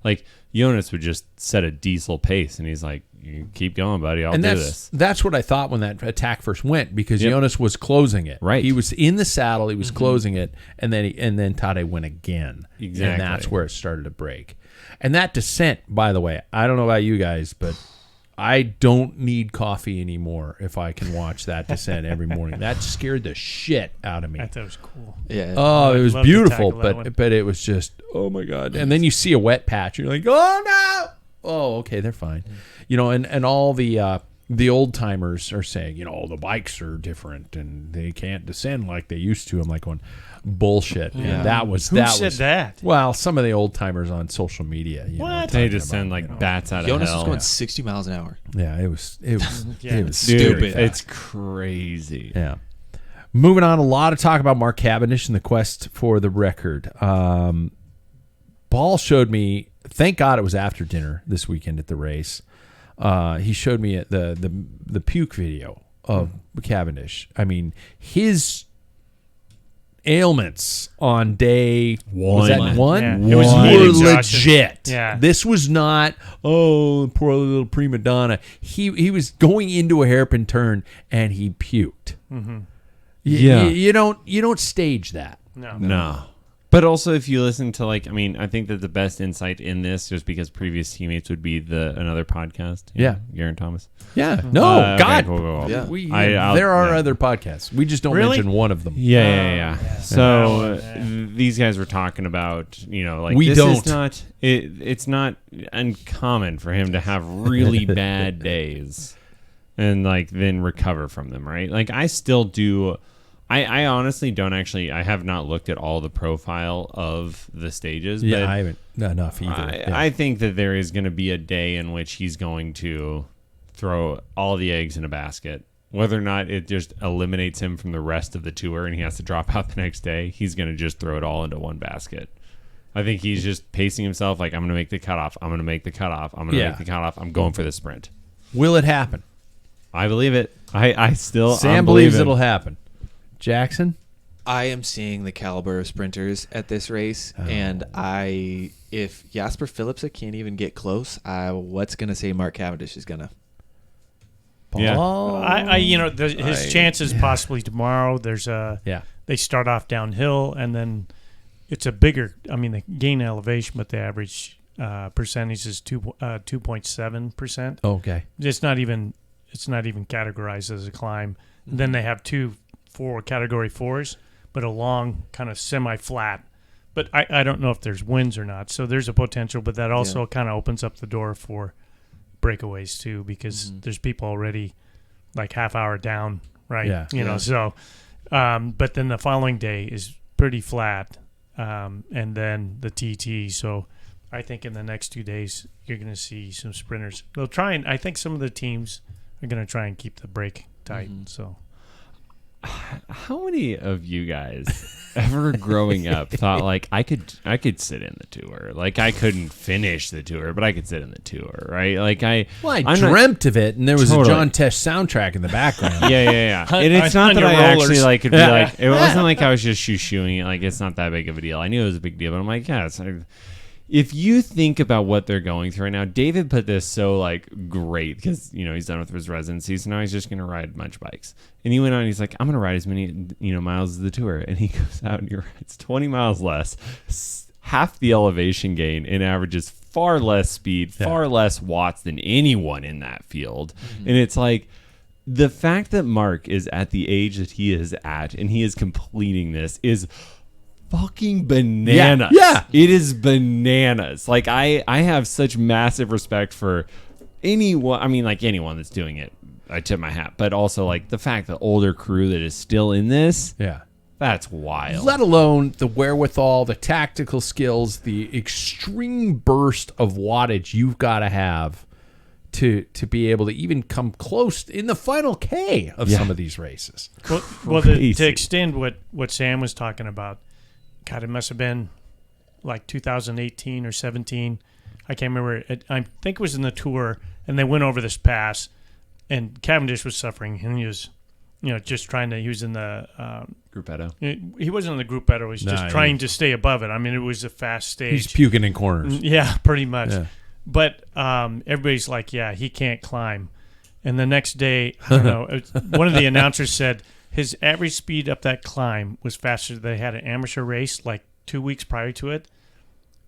Like, Jonas would just set a diesel pace, and he's like, you keep going, buddy, I'll do this. That's what I thought when that attack first went, because Jonas was closing it. Right. He was in the saddle, he was closing it, and then Tade went again. Exactly. And that's where it started to break. And that descent, by the way, I don't know about you guys, but I don't need coffee anymore if I can watch that descent every morning. That scared the shit out of me. I thought it was cool. Yeah. Oh, it was love to beautiful, tackle that one. but it was just, oh my God. And then you see a wet patch, you're like, oh no. Oh, okay, they're fine. And all the old timers are saying, the bikes are different and they can't descend like they used to. I'm like going, bullshit. Yeah. And that was Who said that? Well, some of the old timers on social media. What? They talking descend about, like bats out Jonas of hell. was going 60 miles an hour. Yeah, it was Yeah. it was Dude, stupid. it's crazy. Yeah. Moving on, a lot of talk about Mark Cavendish and the quest for the record. Paul showed me, thank God it was after dinner this weekend at the race. He showed me the puke video of Cavendish. I mean, his ailments on day was that one? Yeah. It It was were heat exhaustion. legit. Yeah. This was not, poor little prima donna. He was going into a hairpin turn and he puked. Yeah. You don't stage that. No. But also, if you listen to, I think that the best insight in this, just because previous teammates would be another podcast. Garen Thomas. Yeah. No, Okay, God. cool. Yeah. There are other podcasts. We just don't Really? mention one of them. Yeah. So Yeah. these guys were talking about, We this don't. is not, it's not uncommon for him to have really bad days and then recover from them, right? I still do. I honestly don't I have not looked at all the profile of the stages. Yeah, but I haven't enough either. I think that there is going to be a day in which he's going to throw all the eggs in a basket. Whether or not it just eliminates him from the rest of the tour and he has to drop out the next day, he's going to just throw it all into one basket. I think he's just pacing himself I'm going to make the cutoff. I'm going to make the cutoff. I'm going to make the cutoff. I'm going for the sprint. Will it happen? I believe it. I still Sam believe believes it. it'll happen. Jackson? I am seeing the caliber of sprinters at this race, and if Jasper Philipsen can't even get close, what's gonna say Mark Cavendish is gonna? Yeah. His chances possibly tomorrow. There's Yeah. they start off downhill and then it's a bigger. I mean, they gain elevation, but the average percentage is 2.7%. Okay. It's not even categorized as a climb. Then they have 4 category 4s, but a long kind of semi-flat. But I don't know if there's winds or not. So there's a potential, but that also kind of opens up the door for breakaways too, because there's people already like half hour down, right? Yeah. You know, so but then the following day is pretty flat, and then the TT. So I think in the next 2 days you're going to see some sprinters. They'll try, and I think some of the teams are going to try and keep the break tight. So How many of you guys ever growing up thought like I could sit in the tour? Like I couldn't finish the tour, but I could sit in the tour, right? Like I dreamt of it, and there was Totally. a John Tesh soundtrack in the background. Yeah. And it's not On that your I rollers. actually like could be like it wasn't like I was just shoo-shooing it. Like it's not that big of a deal. I knew it was a big deal, but I'm like, yeah, it's like, if you think about what they're going through right now, David put this so like great because he's done with his residency, so now he's just gonna ride much bikes. And he went on, and he's like, I'm gonna ride as many miles as the tour, and he goes out and he rides 20 miles less, half the elevation gain, and averages far less speed, far less watts than anyone in that field. And it's like the fact that Mark is at the age that he is at, and he is completing this is fucking bananas. Yeah. It is bananas. Like I have such massive respect for anyone. I mean, like anyone that's doing it, I tip my hat. But also like the fact that older crew that is still in this, that's wild. Let alone the wherewithal, the tactical skills, the extreme burst of wattage you've got to have to be able to even come close in the final K of some of these races. Well, to extend what Sam was talking about, God, it must have been like 2018 or 17. I can't remember. I think it was in the tour, and they went over this pass, and Cavendish was suffering, and he was, just trying to. He was in the Gruppetto. He wasn't in the Gruppetto. He was just trying to stay above it. I mean, it was a fast stage. He's puking in corners. Yeah, pretty much. Yeah. But everybody's like, yeah, he can't climb. And the next day, I don't know, one of the announcers said his average speed up that climb was faster. They had an amateur race like 2 weeks prior to it.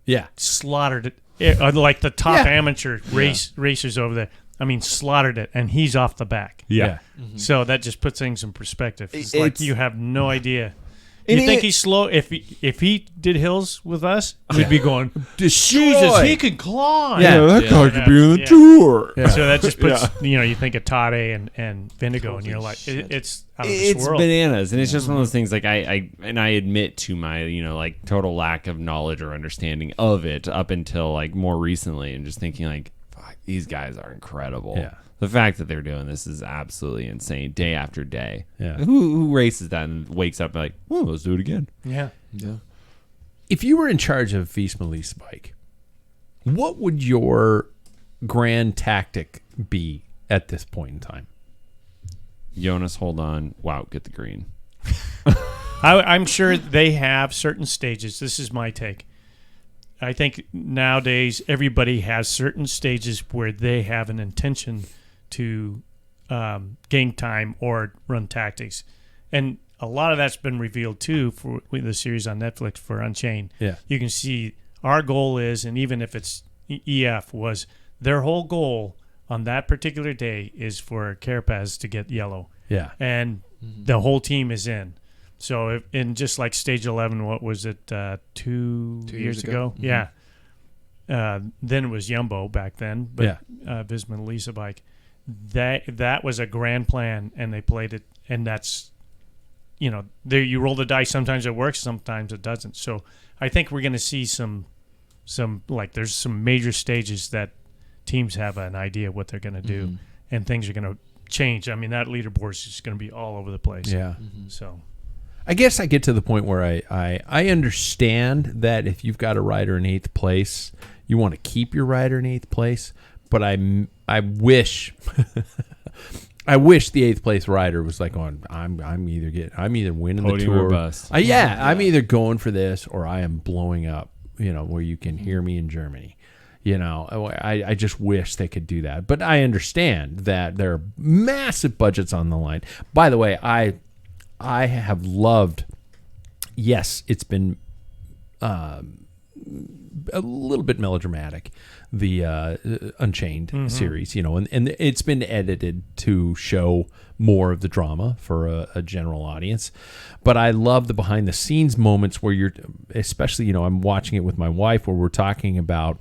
Yeah. Slaughtered it. Like the top amateur racers over there. I mean, slaughtered it, and he's off the back. Yeah. So that just puts things in perspective. It's like you have no idea. And You think he's slow? If he did hills with us, we'd be going, Destroy. Jesus, he can climb. Yeah, that guy could be in the Yeah. tour. Yeah. So that just puts, you think of Tade and Vindigo, and you're like, it's out of this It's world. bananas, and it's just one of those things. Like I admit to my like total lack of knowledge or understanding of it up until like more recently, and just thinking like, fuck, these guys are incredible. Yeah. The fact that they're doing this is absolutely insane, day after day. Yeah. Who races that and wakes up like, oh, let's do it again? Yeah. If you were in charge of Visma Lease Bike, what would your grand tactic be at this point in time? Jonas, hold on. Wow, get the green. I'm sure they have certain stages. This is my take. I think nowadays everybody has certain stages where they have an intention to gain time or run tactics. And a lot of that's been revealed too for the series on Netflix for Unchained. Yeah. You can see our goal is, and even if it's EF, was their whole goal on that particular day is for Carapaz to get yellow. Yeah. And the whole team is in. So in just like stage 11, what was it, 2 years ago? Yeah. Then it was Jumbo back then, but Visma Lisa Bike. That was a grand plan, and they played it, and that's, there you roll the dice. Sometimes it works, sometimes it doesn't. So I think we're going to see some like there's some major stages that teams have an idea what they're going to do, and things are going to change. I mean, that leaderboard is just going to be all over the place. Yeah. So I guess I get to the point where I understand that if you've got a rider in 8th place, you want to keep your rider in 8th place. But I wish I wish the 8th place rider was like I'm either winning Podium the or tour. bust. I'm either going for this or I am blowing up. Where you can hear me in Germany. I just wish they could do that. But I understand that there are massive budgets on the line. By the way, I have loved. Yes, it's been a little bit melodramatic, the Unchained series, and it's been edited to show more of the drama for a general audience. But I love the behind the scenes moments where especially, I'm watching it with my wife where we're talking about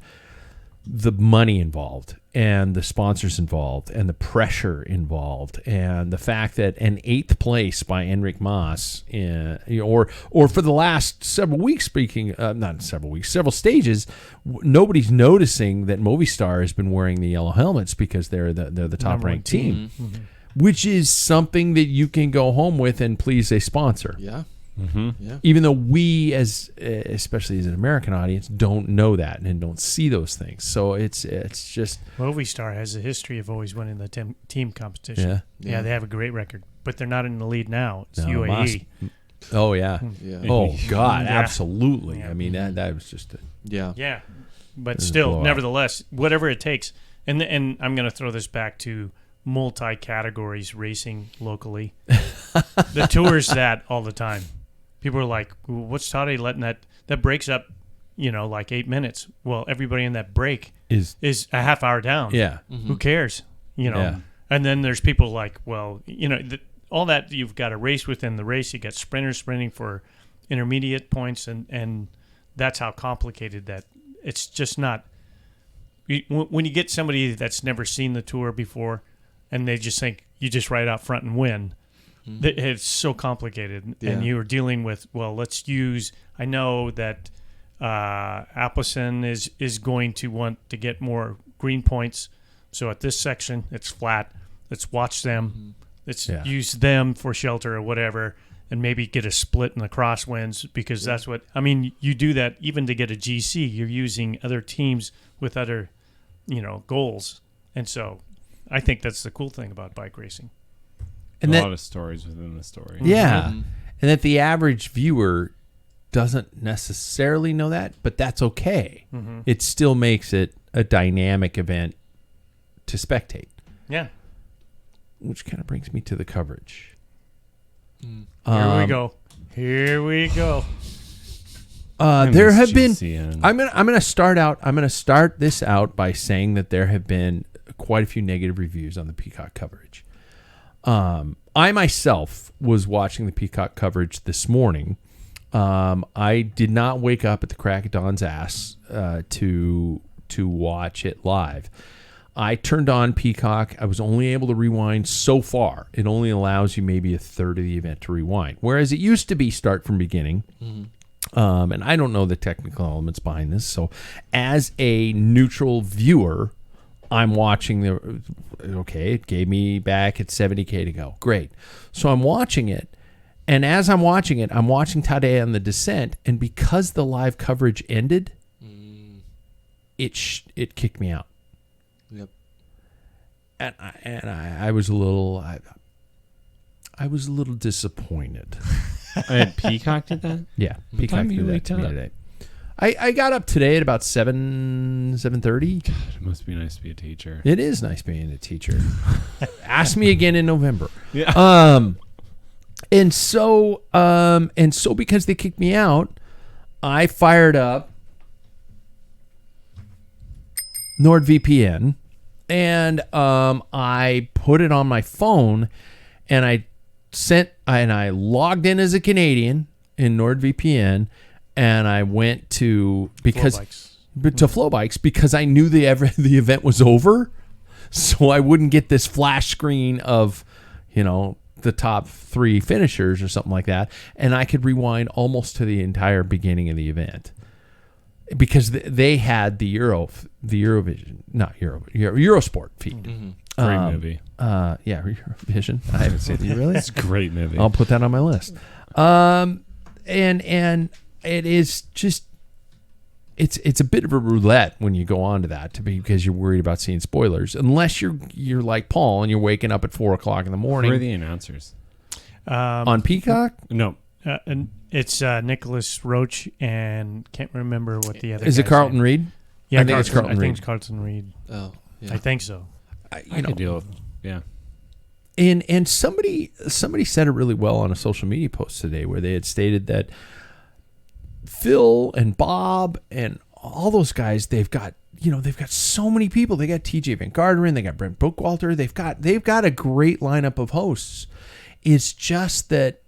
the money involved and the sponsors involved and the pressure involved and the fact that an 8th place by Enric Mas or for the last several weeks, several stages, nobody's noticing that Movistar has been wearing the yellow helmets because they're the top ranked team, which is something that you can go home with and please a sponsor. Yeah. Yeah. Even though we, especially as an American audience, don't know that and don't see those things, so it's just Movistar has a history of always winning the team competition. Yeah, they have a great record, but they're not in the lead now. It's UAE. Oh yeah. Yeah. Oh God, Yeah. absolutely. Yeah. I mean that was just Yeah, but This is still, blowout. nevertheless, whatever it takes. And I'm going to throw this back to multi-categories racing locally. The tours that all the time. People are like, what's Toddy letting that breaks up, like 8 minutes. Well, everybody in that break is a half hour down. yeah. Who cares? Yeah. And then there's people like, well, all that you've got a race within the race. You got sprinters sprinting for intermediate points, and that's how complicated that. It's just not. When you get somebody that's never seen the tour before, and they just think you just ride out front and win. It's so complicated, and you are dealing with. Well, let's use. I know that Appleson is going to want to get more green points, so at this section it's flat. Let's watch them. Let's use them for shelter or whatever, and maybe get a split in the crosswinds because that's what I mean. You do that even to get a GC. You're using other teams with other, goals, and so I think that's the cool thing about bike racing. And a that, lot of stories within the story. yeah, and that the average viewer doesn't necessarily know that, but that's okay. It still makes it a dynamic event to spectate. Yeah. Which kind of brings me to the coverage. Here we go. Here we go. There have been. GCN. I'm gonna start out. I'm gonna start this out by saying that there have been quite a few negative reviews on the Peacock coverage. I myself was watching the Peacock coverage this morning. I did not wake up at the crack of dawn's ass to watch it live. I turned on Peacock. I was only able to rewind so far. It only allows you maybe a third of the event to rewind, whereas it used to be start from beginning. And I don't know the technical elements behind this. So as a neutral viewer, I'm watching it gave me back at 70K to go. Great. So I'm watching it. And as I'm watching it, I'm watching Tadej on the descent. And because the live coverage ended, it kicked me out. Yep. And I was a little disappointed. Peacock did that? Yeah. What Peacock time you did that wake to me up? today. I got up today at about 7:30. It must be nice to be a teacher. It is nice being a teacher. Ask me again in November. Yeah. And so because they kicked me out, I fired up NordVPN and I put it on my phone and I logged in as a Canadian in NordVPN and I went to Flowbikes because I knew the event was over, so I wouldn't get this flash screen of, the top 3 finishers or something like that, and I could rewind almost to the entire beginning of the event because they had the Eurosport feed. Great movie. Eurovision. I haven't seen it. Really? It's a great movie. I'll put that on my list. And it is just it's a bit of a roulette when you go on to that because you're worried about seeing spoilers. Unless you're like Paul and you're waking up at 4:00 in the morning. Who are the announcers? On Peacock? No. And it's Nicholas Roach and can't remember what the other. Is it guy's Carlton name. Reed? Yeah, I think it's Carlton I think Reed. it's Carlton Reed. Oh, yeah. I think so. I could deal with. Yeah. And somebody said it really well on a social media post today where they had stated that Phil and Bob and all those guys, they've got so many people. They got TJ Van Garderen, they got Brent Bookwalter, they've got a great lineup of hosts. It's just that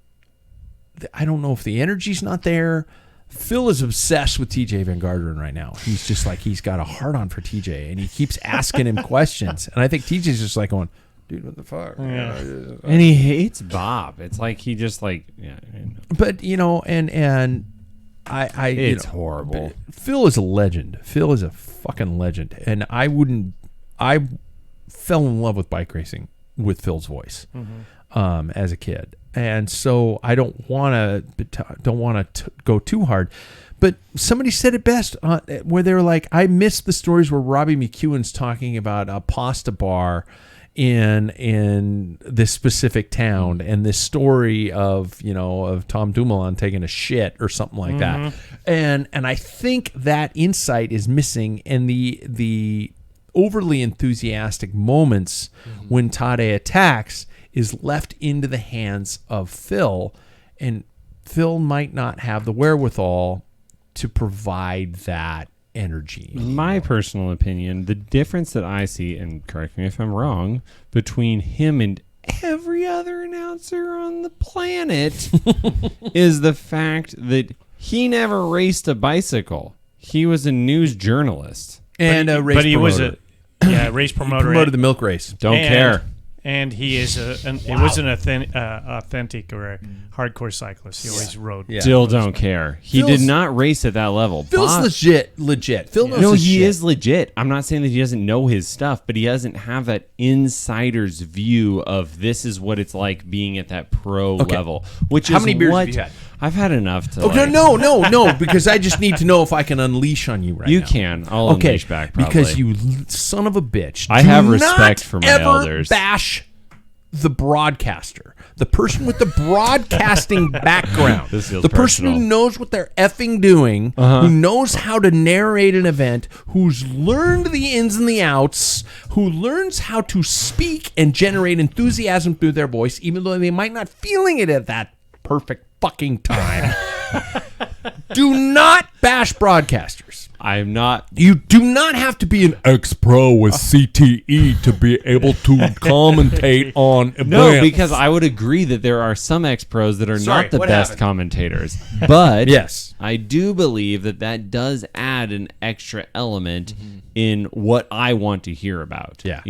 I don't know if the energy's not there. Phil is obsessed with TJ Van Garderen right now. He's just like, he's got a heart on for TJ and he keeps asking him questions. And I think TJ's just like going, dude, what the fuck? Yeah. And he hates Bob. It's like he just like yeah. But and I It's horrible. Phil is a legend. Phil is a fucking legend. And I fell in love with bike racing with Phil's voice as a kid. And so I don't want to go too hard. But somebody said it best where they were like, I miss the stories where Robbie McEwen's talking about a pasta bar in this specific town and this story of Tom Dumoulin taking a shit or something like that. And I think that insight is missing in the overly enthusiastic moments when Tade attacks is left into the hands of Phil, and Phil might not have the wherewithal to provide that energy. In my personal opinion, the difference that I see, and correct me if I'm wrong, between him and every other announcer on the planet is the fact that he never raced a bicycle. He was a news journalist. And a race But he promoter. was a race promoter. Promoted the milk race. Don't care. And he is it was an authentic or a hardcore cyclist. He always rode. Yeah. Still don't care. He Phil's- did not race at that level. Phil's Bob- legit. Phil knows No, his he shit. is legit. I'm not saying that he doesn't know his stuff, but he doesn't have that insider's view of this is what it's like being at that pro level. Which How is many beers what have you had? I've had enough to. Oh, like, no, because I just need to know if I can unleash on you right You now. can. I'll Okay, unleash back. Probably. because you son of a bitch. I do have not respect for my ever elders. Bash the broadcaster, the person with the broadcasting background, This feels the person who personal. knows what they're effing doing, who knows how to narrate an event, who's learned the ins and the outs, who learns how to speak and generate enthusiasm through their voice, even though they might not feeling it at that perfect fucking time. Do not bash broadcasters. I'm not. You do not have to be an ex-pro with CTE to be able to commentate on events. No, because I would agree that there are some ex-pros that are Sorry, not the what best happened? commentators. But Yes. I do believe that does add an extra element in what I want to hear about. Yeah.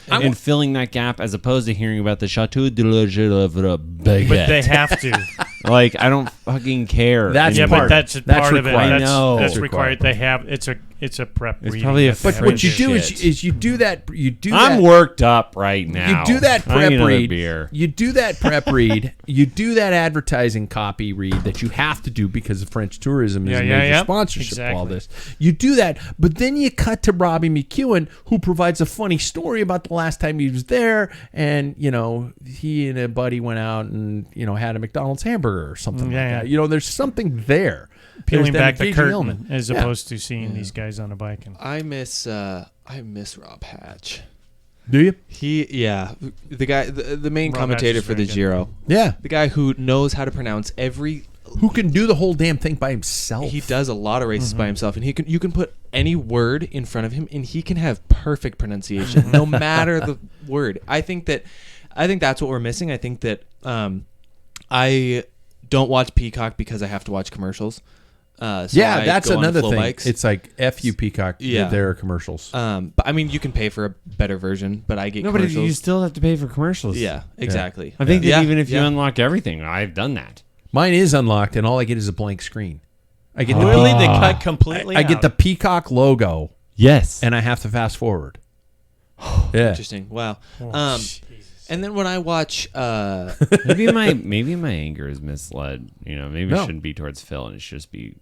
And filling that gap as opposed to hearing about the Chateau de la Baguette. But they have to. Like, I don't fucking care. That's Yeah, part but that's of it. That's part of it. required. I know. That's It's required. They have it's a prep. It's reading probably a that they But have what to you do. do shit. is you do that. I'm worked up right now. You do that I need prep another read. beer. You do that prep read. You do that advertising copy read that you have to do because of French tourism is a major sponsorship of all Exactly. this. You do that, but then you cut to Robbie McEwen, who provides a funny story about the last time he was there, and he and a buddy went out and had a McDonald's hamburger or something Yeah, like that. There's something there. Peeling There's that back the engaging curtain element. as Yeah. opposed to seeing these guys on a bike. And I miss Rob Hatch. Do you? The guy, the main Rob commentator Hatch is for the very good. Giro. Yeah. The guy who knows how to pronounce every. Who can do the whole damn thing by himself? He does a lot of races by himself, and you can put any word in front of him, and he can have perfect pronunciation, no matter the word. I think that's what we're missing. I think that I don't watch Peacock because I have to watch commercials. So Yeah, I that's go on another Flow thing. Bikes. It's like F you Peacock. Yeah. There are commercials. But I mean, you can pay for a better version, but I get No, but commercials. you still have to pay for commercials. Yeah, exactly. I think that Yeah, even if you yeah. unlock everything, I've done that. Mine is unlocked, and all I get is a blank screen. I get really, they Ah. cut completely. I get out. the Peacock logo, Yes. and I have to fast forward. Yeah. Interesting. Wow. Oh, And then when I watch, maybe my anger is misled. Maybe No. it shouldn't be towards Phil, and it should just be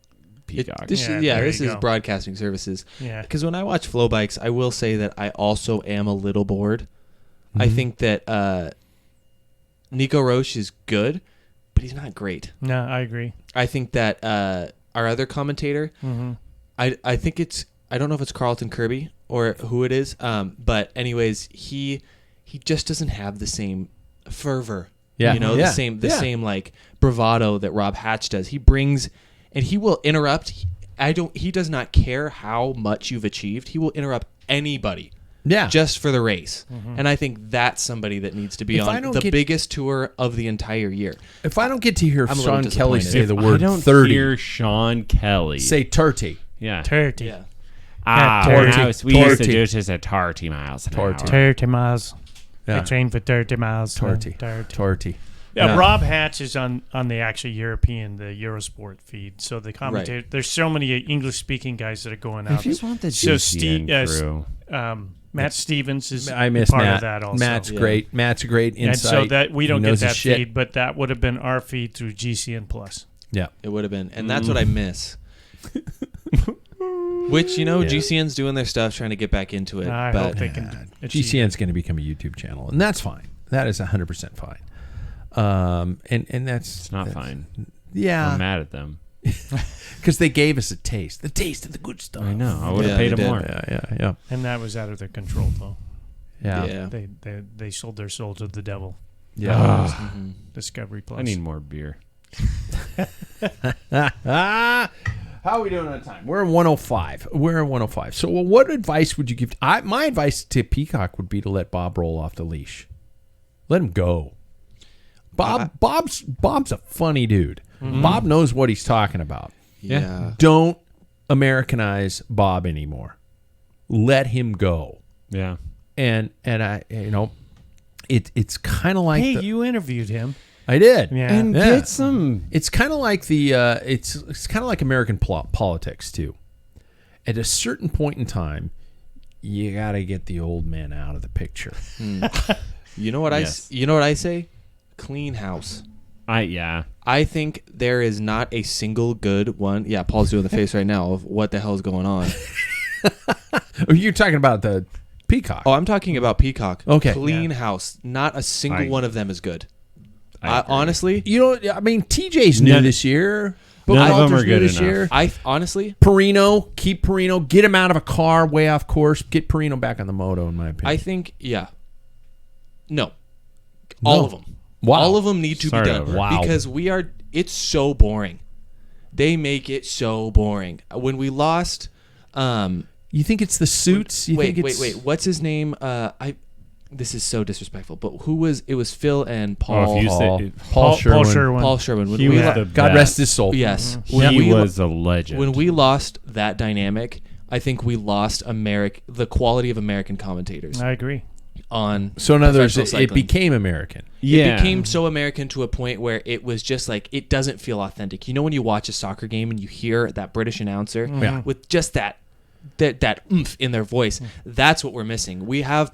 Peacock. This Yeah, is, yeah, there this you is go. broadcasting services. Yeah. Because when I watch Flow Bikes, I will say that I also am a little bored. I think that Nico Roche is good, but he's not great. No, I agree. I think that our other commentator, I think I don't know if it's Carlton Kirby or who it is, but anyways, he just doesn't have the same fervor. Yeah. You know, Yeah. the same like bravado that Rob Hatch does. He brings, and he will interrupt. He does not care how much you've achieved. He will interrupt anybody. Yeah. Just for the race. And I think that's somebody that needs to be If I on don't the get- biggest tour of the entire year. If I don't get to hear I'm a Sean little Kelly disappointed. say If the I word don't 30, hear Sean Kelly. say 30. yeah. 30. Yeah. When I was- we used to Torty. do this at 30 miles an Torty. hour. 30 miles. Yeah. I trained for 30 miles. 30. 30. 30. Yeah, Yeah. Rob Hatch is on the actual European, the Eurosport feed. So the commentator, there's so many English-speaking guys that are going out. I just want the So GCN crew. Matt Stevens is I miss part Matt. of that also. Matt's Yeah. great. Matt's a great and insight. so that we don't He get knows his that shit. feed, but that would have been our feed through GCN Plus. Yeah. It would have been. And that's what I miss. Which, GCN's doing their stuff, trying to get back into it. I but hope they can. achieve it. GCN's going to become a YouTube channel, and that's fine. That is 100% fine. And that's It's not fine. I'm Yeah, mad at them. because they gave us a taste, the taste of the good stuff. I know. I would have Yeah, paid they them did. more. Yeah. And that was out of their control, though. Yeah. They sold their soul to the devil. Mhm. Discovery Plus. I need more beer. How are we doing on time? We're at 105. So, what advice would you give? My advice to Peacock would be to let Bob roll off the leash. Let him go. Bob's a funny dude. Bob knows what he's talking about. Yeah. Don't Americanize Bob anymore. Let him go. Yeah. And I, it's kind of like Hey, you interviewed him. I did. Yeah. And Yeah. get some. It's kind of like it's kind of like American politics too. At a certain point in time, you got to get the old man out of the picture. You know what Yes. I say? Clean house. Yeah. I think there is not a single good one. Yeah, Paul's doing the face right now of what the hell is going on. You're talking about the Peacock. Oh, I'm talking about Peacock. Okay. Clean house. Not a single one of them is good. I agree. Honestly, TJ's new None- this year. none of them Buchalter's are new good this enough. year. Perino, Keep Perino, get him out of a car way off course. Get Perino back on the moto, in my opinion. I think, yeah. No. All of them. Wow. All of them need to Start be done. over. Wow. Because it's so boring. They make it so boring. When we lost, You think it's the suits? You think it's, wait. What's his name? This is so disrespectful, but it was Phil and Paul. if you Paul, say- Paul Sherwin. Paul Sherwin. When He we was lo- the God best. rest his soul. Yes. He When we lo- was a legend. when we lost that dynamic, I think we lost the quality of American commentators I agree. on. So in other words, professional it cycling. became American. yeah. It became so American to a point where it was just like it doesn't feel authentic. You know when you watch a soccer game and you hear that British announcer Yeah. with just that oomph in their voice, that's what we're missing. We have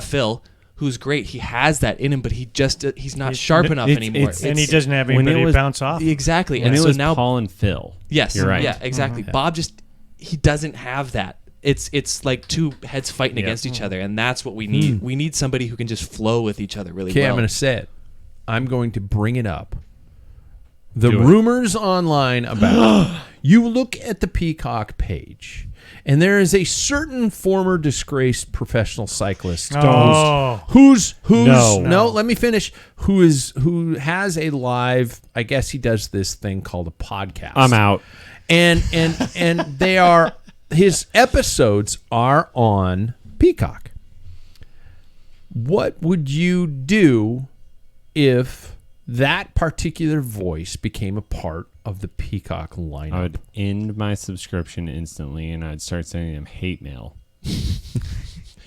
Phil, who's great. He has that in him, but he's not sharp enough anymore. And he doesn't have when anybody it to was- bounce off. Exactly. When And it so was now Paul and Phil. yes, You're right. Yeah, exactly. Bob he doesn't have that. It's like two heads fighting against each other, and that's what we need. We need somebody who can just flow with each other really Okay, well. I'm going to say it. I'm going to bring it up. The Do it. rumors online about you look at the Peacock page, and there is a certain former disgraced professional cyclist Oh. who's No. let me finish. Who has a live? I guess he does this thing called a podcast. I'm out. and they are his episodes are on Peacock. What would you do if that particular voice became a part of the Peacock lineup? I would end my subscription instantly, and I'd start sending them hate mail.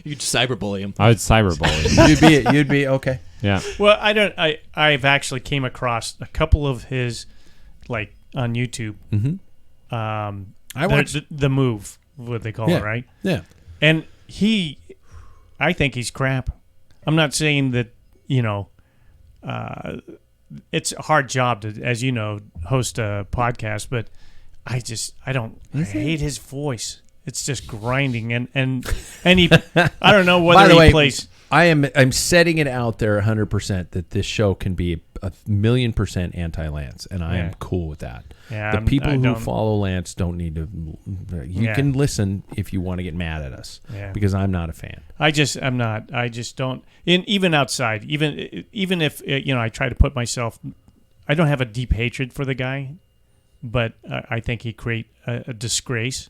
You just cyberbully him. I would cyberbully. You'd be okay. Yeah. Well, I've actually came across a couple of his, like on YouTube. I watched. the move, what they call Yeah. it, right? Yeah. And I think he's crap. I'm not saying that it's a hard job to, as you know, host a podcast, but I hate his voice. It's just grinding and he I don't know By whether the he way, plays. I'm setting it out there 100% that this show can be 1,000,000% anti-Lance, and I am Yeah. cool with that. Yeah, The people I who don't- follow Lance don't need to. You Yeah. can listen if you want to get mad at us, Yeah. because I'm not a fan. I'm not. I just don't. Even outside, even if I try to put myself. I don't have a deep hatred for the guy, but I think he create a disgrace.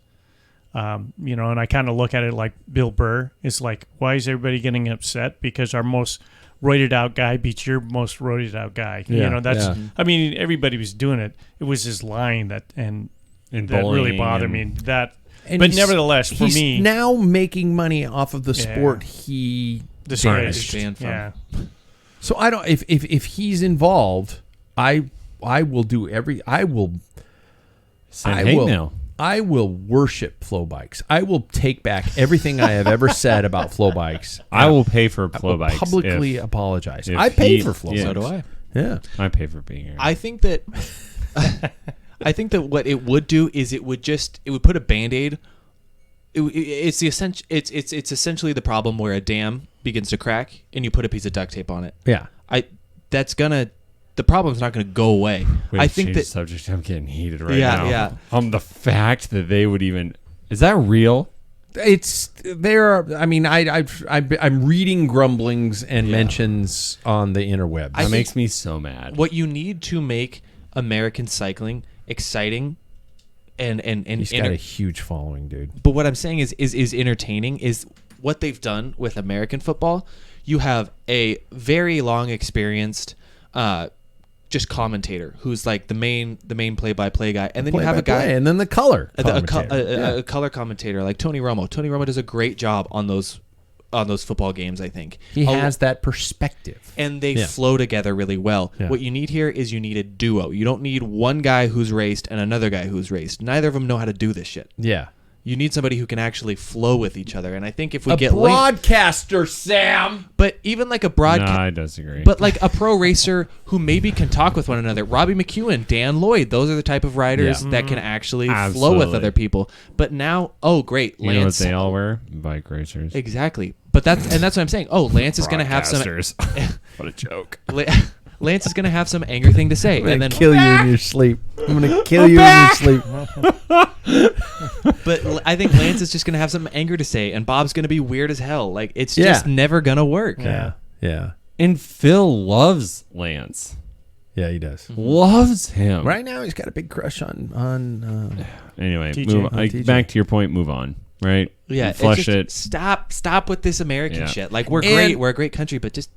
And I kind of look at it like Bill Burr. It's like, why is everybody getting upset because our most roided out guy beats your most roided out guy? Yeah, That's. yeah. I mean, everybody was doing it. It was his line that really bullying bothered and- me. But he's- nevertheless, for he's me, now making money off of the Yeah. sport he disgrace. banned from. Yeah. So I don't. If he's involved, I will do I will. Send I hate will. mail. I will worship Flow Bikes. I will take back everything I have ever said about Flow Bikes. I will pay for I Flow will Bikes. publicly if apologize. if I paid he- for Flow yeah. So Bikes. do I. Yeah. I pay for being here. I think that I think that what it would do is it would put a Band-Aid. It's essentially the problem where a dam begins to crack and you put a piece of duct tape on it. Yeah. The problem's not gonna go away. Wait, I think change that the subject. I'm getting heated right Yeah, now. yeah. The fact that they would even is that real? It's there. I mean, I'm reading grumblings and mentions on the interwebs. That makes me so mad. what you need to make American cycling exciting and He's got a huge following, dude. but what I'm saying is entertaining is what they've done with American football. You have a very long experienced just commentator who's like the main play-by-play guy, and then you have a guy Play-by-play, and then the color. a commentator. color commentator like Tony Romo. Tony Romo does a great job on those football games, I think. He has that perspective. And they Yeah. flow together really well. Yeah. What you need here is you need a duo. You don't need one guy who's raced and another guy who's raced. Neither of them know how to do this shit. Yeah. You need somebody who can actually flow with each other. And I think if we A get broadcaster, Sam. but even like a No, broadcast, I disagree. but like a pro racer who maybe can talk with one another. Robbie McEwen, Dan Lloyd, those are the type of riders Yeah. that can actually flow Absolutely. with other people. But now, oh great, you know what Lance. they all wear? Bike racers. Exactly. But that's what I'm saying. Oh, Lance is going to have some. Broadcasters. What a joke. Lance is going to have some angry thing to say, I'm gonna and then kill you in your sleep. I'm gonna kill you in your sleep. But I think Lance is just going to have some anger to say, and Bob's going to be weird as hell. Like, it's just Yeah. never going to work. Yeah. Yeah. And Phil loves Lance. Yeah, he does. Loves him. Right now, he's got a big crush on. Anyway, TJ. move, On TJ. back to your point. Move on. Right. Yeah, it's Flush just- it. Stop with this American Yeah. shit. Like, we're And- great. We're a great country, but just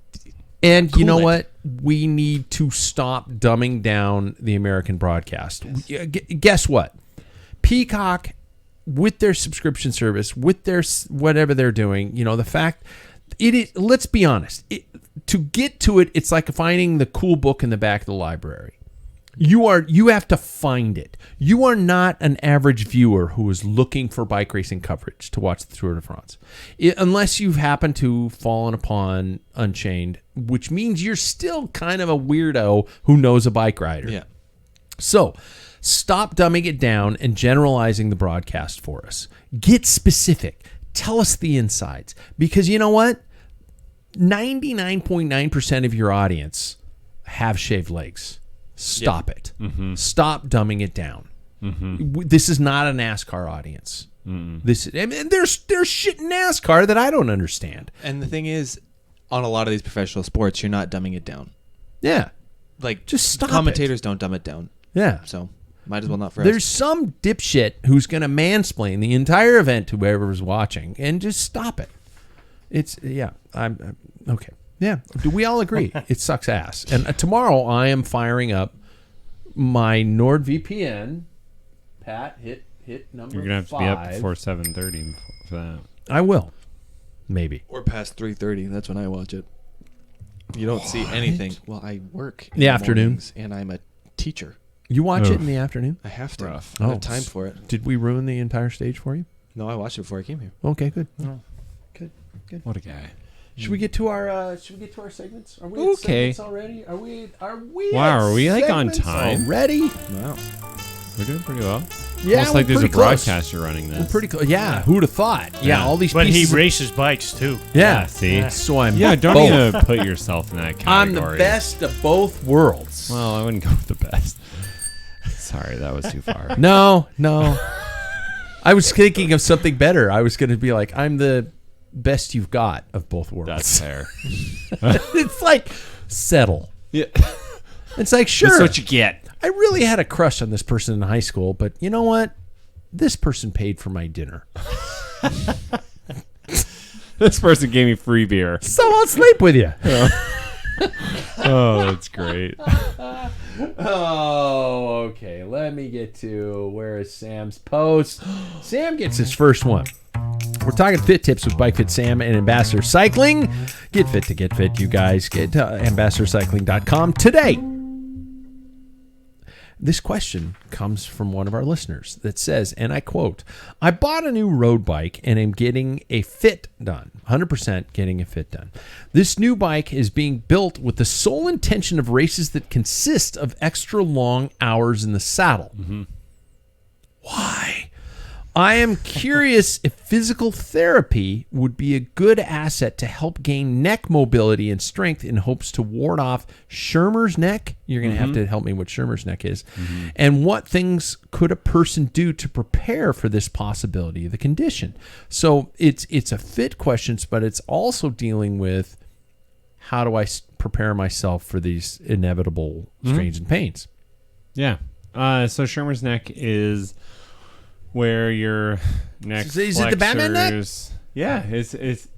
And you Cool know it. what? We need to stop dumbing down the American broadcast. Guess what? Peacock, with their subscription service, with their whatever they're doing, the fact it is. Let's be honest. To get to it, it's like finding the cool book in the back of the library. You have to find it. You are not an average viewer who is looking for bike racing coverage to watch the Tour de France, unless you've happened to fallen upon Unchained, which means you're still kind of a weirdo who knows a bike rider. yeah. So stop dumbing it down and generalizing the broadcast for us. Get specific. Tell us the insides, because you know what? 99.9% of your audience have shaved legs. Stop it. Stop dumbing it down. This is not a NASCAR audience. This and there's shit in NASCAR that I don't understand. And the thing is, on a lot of these professional sports, you're not dumbing it down. Yeah. Like, Just stop commentators don't dumb it down. Yeah. So, might as well not for There's us. some dipshit who's going to mansplain the entire event to whoever's watching, and just stop it. I'm okay. Yeah. Do we all agree? It sucks ass. And tomorrow I am firing up my NordVPN. Pat, hit number You're gonna have to 5. be up before 7:30 for that. I will. Maybe. Or past 3:30. That's when I watch it. You don't see anything. Well, I work in The afternoon. mornings, and I'm a teacher. You watch it Oof. in the afternoon? I have to. Rough. I don't have time for it. Did we ruin the entire stage for you? No, I watched it before I came here. Okay, good. What a guy. Should we get to our segments? Are we Okay. at segments already? Are we Wow, at are we, like, on segments time? already? Wow. We're doing pretty well. Yeah, Almost like we're there's a pretty close. broadcaster running this. We're pretty close. Yeah, who'd have thought? Yeah, all these But he pieces. races bikes too. Yeah, See? so I'm Yeah, don't both. even put yourself in that I'm category. the best of both worlds. Well, I wouldn't go with the best. Sorry, that was too far. No. I was thinking of something better. I was going to be like, I'm the best you've got of both worlds. That's fair. It's like, settle. Yeah. It's like, sure. That's what you get. I really had a crush on this person in high school, but you know what? This person paid for my dinner. This person gave me free beer. So I'll sleep with you. Oh, that's great. Oh, okay. Let me get to where is Sam's post. Sam gets his first one. We're talking fit tips with Bike Fit Sam and Ambassador Cycling. Get fit to get fit, you guys. Get to ambassadorcycling.com today. This question comes from one of our listeners that says, and I quote, I bought a new road bike and am getting a fit done. 100% getting a fit done. This new bike is being built with the sole intention of races that consist of extra long hours in the saddle. Why? I am curious if physical therapy would be a good asset to help gain neck mobility and strength in hopes to ward off Schirmer's neck. You're going to have to help me what Schirmer's neck is. And what things could a person do to prepare for this possibility of the condition? So it's a fit question, but it's also dealing with how do I prepare myself for these inevitable strains and pains? Yeah. So Schirmer's neck is where your neck Is it the Batman neck? flexors- Yeah,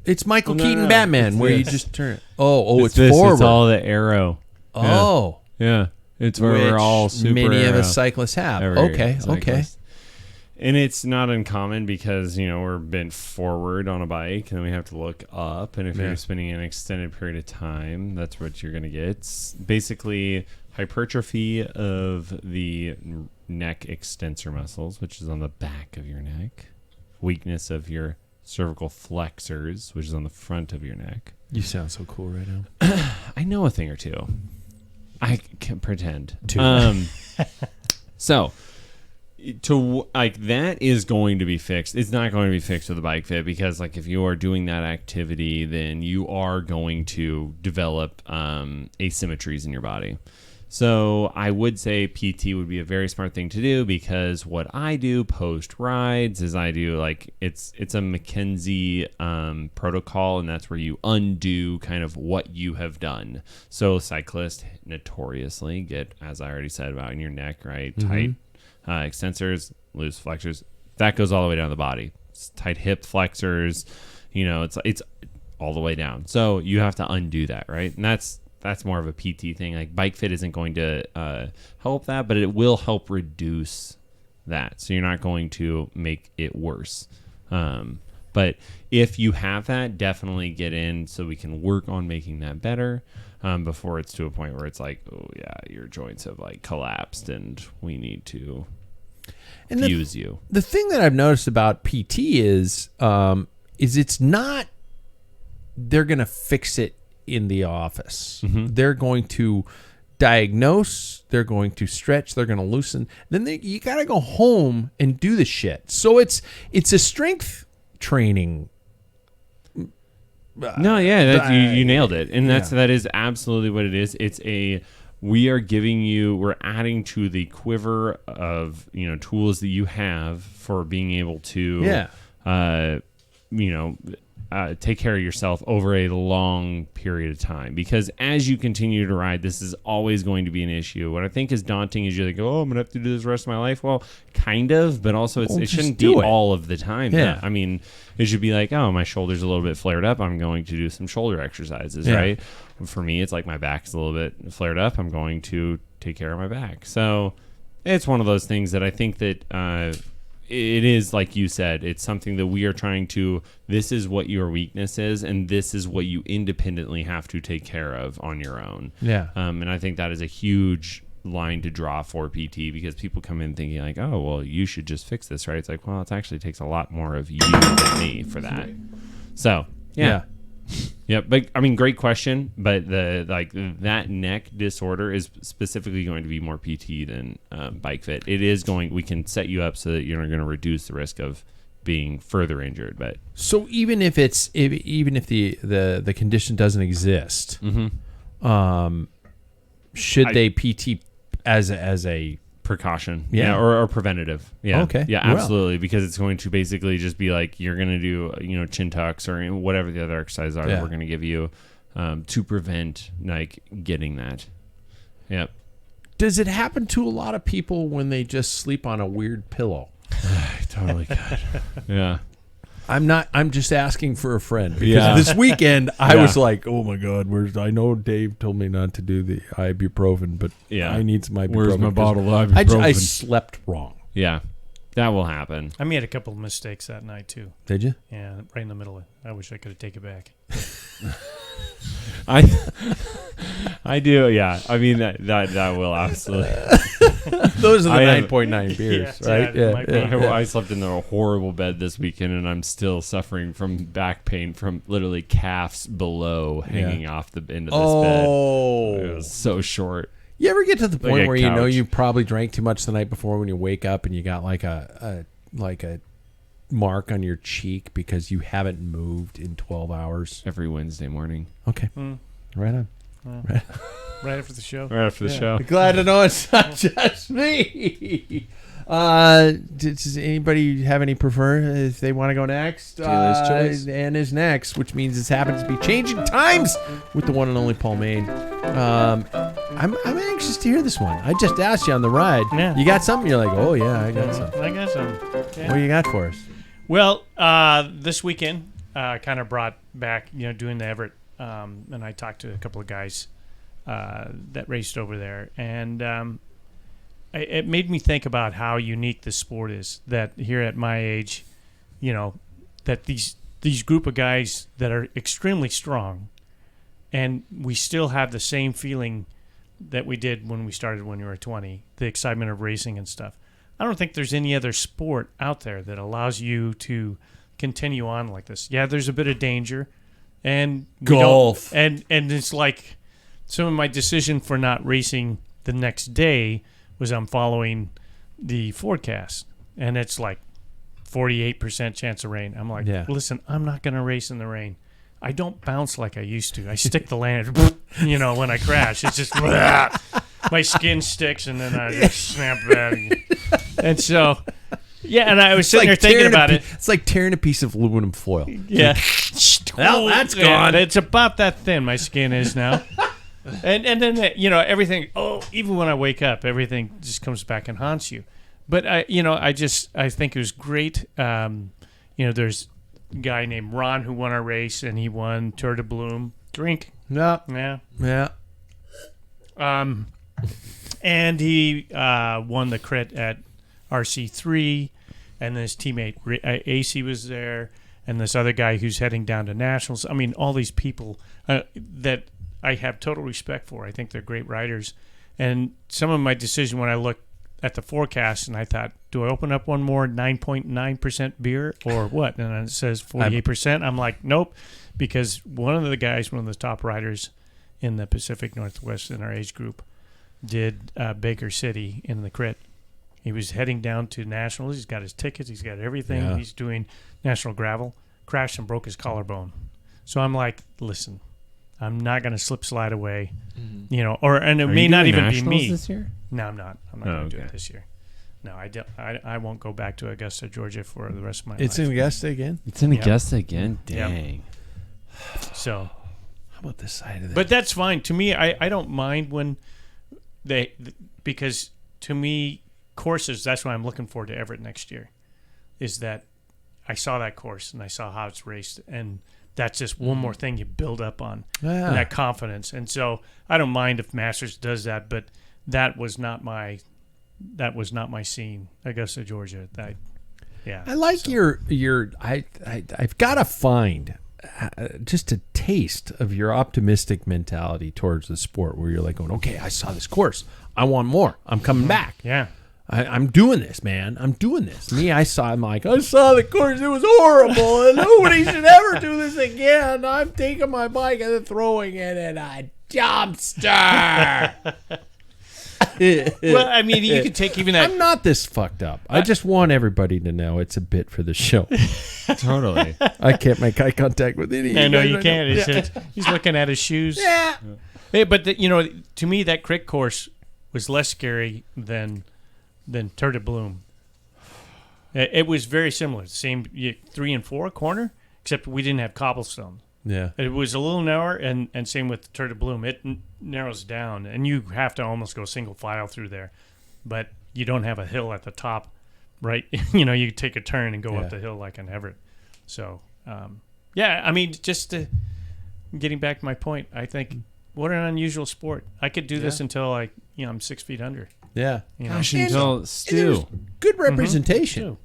It's Michael No, Keaton no, Batman it's where you this. just turn it. Oh, it's this. forward. It's all the arrow. Oh. Yeah. It's where Which we're all super many of arrow. us cyclists have. Every Okay. cyclist. And it's not uncommon because, we're bent forward on a bike and then we have to look up. And if Yeah. you're spending an extended period of time, that's what you're going to get. It's basically hypertrophy of the neck extensor muscles, which is on the back of your neck. Weakness of your cervical flexors, which is on the front of your neck. You sound so cool right now. I know a thing or two. I can pretend. Two. So that is going to be fixed. It's not going to be fixed with a bike fit because if you are doing that activity, then you are going to develop asymmetries in your body. So I would say PT would be a very smart thing to do because what I do post rides is I do it's a McKenzie protocol, and that's where you undo kind of what you have done. So cyclists notoriously get, as I already said, about in your neck, right? Tight extensors, loose flexors. That goes all the way down the body. It's tight hip flexors, it's all the way down. So you have to undo that, right? And that's more of a PT thing. Bike fit isn't going to help that, but it will help reduce that. So you're not going to make it worse. But if you have that, definitely get in so we can work on making that better before it's to a point where it's oh yeah, your joints have collapsed and we need to fuse you. The thing that I've noticed about PT is it's not they're going to fix it in the office. They're going to diagnose, they're going to stretch, they're going to loosen. Then you got to go home and do the shit. So it's a strength training. No, yeah, you nailed it. And that is absolutely what it is. We're adding to the quiver of, tools that you have for being able to take care of yourself over a long period of time, because as you continue to ride, this is always going to be an issue. What I think is daunting is you I'm going to have to do this the rest of my life. Well, kind of, but also it shouldn't be all of the time. Yeah. I mean, it should be my shoulder's a little bit flared up. I'm going to do some shoulder exercises, right? For me, it's my back's a little bit flared up. I'm going to take care of my back. So it's one of those things that I think that, it is, like you said, it's something that we are trying to, this is what your weakness is, and this is what you independently have to take care of on your own. Yeah. And I think that is a huge line to draw for PT, because people come in thinking oh, well, you should just fix this, right? It's well, it actually takes a lot more of you than me for that. So, yeah. Yeah, but I mean, great question. But that neck disorder is specifically going to be more PT than bike fit. It is going. We can set you up so that you're going to reduce the risk of being further injured. But So even if the condition doesn't exist, should they PT as a precaution, Yeah. or preventative, Okay. yeah, Well. absolutely, because it's going to basically just be like you're going to do chin tucks or whatever the other exercises are that Yeah. we're going to give you to prevent like getting that. Yep. Does it happen to a lot of people when they just sleep on a weird pillow? Totally could. Yeah. I'm just asking for a friend because Yeah. this weekend I Yeah. was like, oh my God, I know Dave told me not to do the ibuprofen, but Yeah. I need some ibuprofen. Where's my 'cause bottle of I ibuprofen? slept wrong. Yeah, that will happen. I made a couple of mistakes that night too. Did you? Yeah, right in the middle of it. I wish I could have taken it back. I do. Yeah. I mean that will absolutely. Those are the I have- 9.9 beers, Yeah, right? yeah, might be. I slept in a horrible bed this weekend, and I'm still suffering from back pain from literally calves below hanging off the end of this bed. Oh, It was so short. you ever get to the Like point a where you know couch. you probably drank too much the night before when you wake up and you got like a mark on your cheek because you haven't moved in 12 hours? Every Wednesday morning. Okay, right on. Right after the show. Right after the show. Glad to know it's not just me. Does anybody have any prefer if they want to go next? Dealer's choice. And is next, which means it's happens to be changing times with the one and only Paul Main. I'm anxious to hear this one. I just asked you on the ride. Yeah. You got something? You're like, oh yeah, I got something. I got some. Okay. What do you got for us? Well, this weekend kind of brought back, doing the Everett, and I talked to a couple of guys that raced over there, and it made me think about how unique this sport is. That here at my age, that these group of guys that are extremely strong, and we still have the same feeling that we did when we started when we were 20, the excitement of racing and stuff. I don't think there's any other sport out there that allows you to continue on like this. Yeah, there's a bit of danger, and Golf. and it's like some of my decision for not racing the next day was I'm following the forecast, and it's like 48% chance of rain. I'm like, Yeah. listen, I'm not going to race in the rain. I don't bounce like I used to. I stick the landing, when I crash. It's just my skin sticks, and then I just snap back. And so, yeah, and I was sitting there thinking about it. It's like tearing a piece of aluminum foil. Yeah. Well, that's Yeah, gone. It's about that thin, my skin is now. and then, everything, even when I wake up, everything just comes back and haunts you. But, I think it was great. There's a guy named Ron who won our race, and he won Tour de Bloom. Drink. No. Yeah. Yeah. And he won the crit at RC3, and his teammate AC was there, and this other guy who's heading down to nationals. I mean, all these people that I have total respect for. I think they're great riders. And some of my decision when I looked at the forecast and I thought, do I open up one more 9.9% beer or what? And then it says 48%. I'm like, nope, because one of the top riders in the Pacific Northwest in our age group, did Baker City in the crit. He was heading down to nationals. He's got his tickets. He's got everything. Yeah. He's doing national gravel. Crashed and broke his collarbone. So I'm like, listen, I'm not going to slide away, and it may not even be me. this year? No, I'm not. I'm not going to do okay. it this year. No, I won't go back to Augusta, Georgia for the rest of my It's life. in Augusta again. It's in Yep. Augusta again. Yep. Dang. So, How about this side of it? but that's fine. To me, I don't mind when because to me, courses, that's why I'm looking forward to Everett next year, is that I saw that course and I saw how it's raced, and that's just one more thing you build up on, Yeah. and that confidence. And so I don't mind if Masters does that, but that was not my scene, Augusta, Georgia. I like your I've got to find just a taste of your optimistic mentality towards the sport where you're like going, okay, I saw this course. I want more. I'm coming back. Yeah. I'm doing this, man. I'm doing this. Me, I saw the course. It was horrible, and nobody should ever do this again. I'm taking my bike and throwing it in a dumpster. Well, I mean, you could take even that. I'm not this fucked up. I just want everybody to know it's a bit for the show. Totally. I can't make eye contact with any of I know guys you right can't. now. He's looking at his shoes. Yeah. Hey, but to me, that crit course was less scary than Tour de Bloom. It was very similar. Same 3 and 4 corner, except we didn't have cobblestone. Yeah. It was a little narrower, and same with Tour de Bloom. It narrows down, and you have to almost go single file through there. But you don't have a hill at the top, right? You take a turn and go up the hill like an Everett. So, I mean, just getting back to my point, I think what an unusual sport. I could do this until I'm 6 feet under. Yeah. Gosh, And until there's Stu. good representation.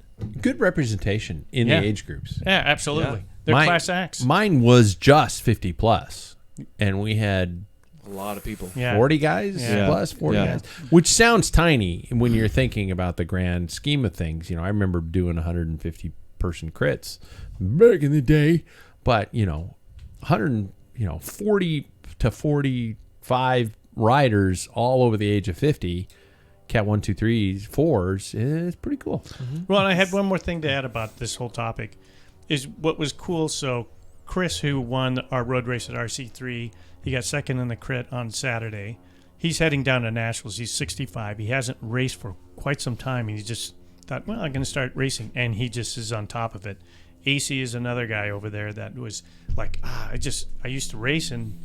Good representation in Yeah. the age groups. Yeah, absolutely. Yeah. They're class acts. Mine was just 50 plus, and we had A lot of people. Yeah. 40 guys Yeah. plus 40 Yeah. guys, which sounds tiny when you're thinking about the grand scheme of things. I remember doing 150 person crits back in the day, but 40 to 45 riders all over the age of 50. Cat 1, 2, 3s, 4s. It's pretty cool. Well, and I had one more thing to add about this whole topic is what was cool. So Chris, who won our road race at RC3, he got second in the crit on Saturday. He's heading down to Nationals. He's 65. He hasn't raced for quite some time. He just thought, well, I'm going to start racing, and he just is on top of it. AC is another guy over there that was like, I used to race and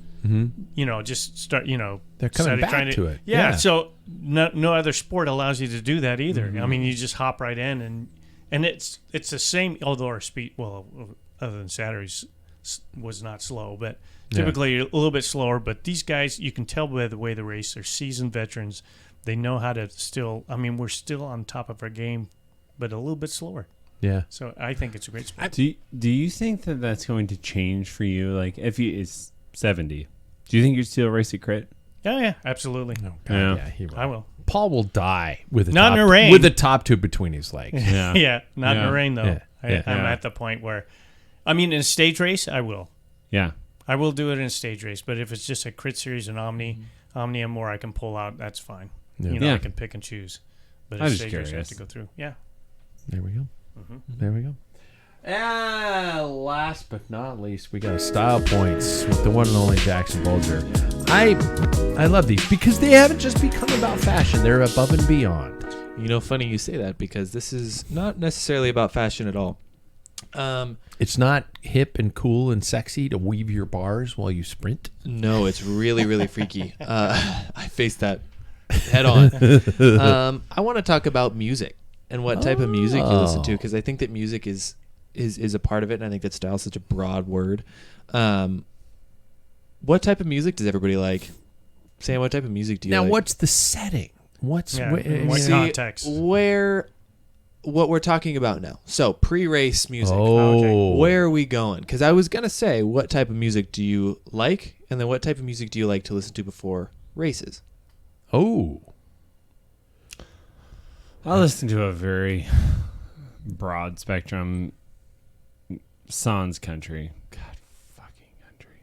just start, They're coming started back trying to it. Yeah. Yeah. So no other sport allows you to do that either. I mean, you just hop right in and it's the same, although our speed, well, other than Saturdays was not slow, but typically a little bit slower. But these guys, you can tell by the way they race, they're seasoned veterans. They know how to we're still on top of our game, but a little bit slower. Yeah. So I think it's a great sport. Do you think that that's going to change for you? Like, if it's 70, do you think you'd still race a crit? Yeah, absolutely. Oh, Yeah. God, he will. I will. Paul will die with Not in the rain. with the top tube between his legs. Yeah. Yeah, not in Yeah. the rain, though. Yeah. Yeah. I'm Yeah. at the point where, in a stage race, I will. Yeah. I will do it in a stage race, but if it's just a crit series and Omnium where I can pull out, that's fine. Yeah. Yeah. I can pick and choose. But I'm a just stage race I have curious. to go through. Yeah. There we go. There we go. Last but not least, we got style points with the one and only Jackson Bulger. I love these because they haven't just become about fashion; they're above and beyond. Funny you say that because this is not necessarily about fashion at all. It's not hip and cool and sexy to weave your bars while you sprint. No, it's really, really freaky. I faced that head on. I want to talk about music and what type of music you listen to because I think that music is a part of it, and I think that style is such a broad word. What type of music does everybody like? Sam, what type of music do you like? Now, what's the setting? What's Yeah, wh- what see- context? What we're talking about now. So, pre-race music. Oh, Where are we going? Because I was going to say, what type of music do you like? And then what type of music do you like to listen to before races? Oh, I listen to a very broad spectrum. Sans country. God, fucking country.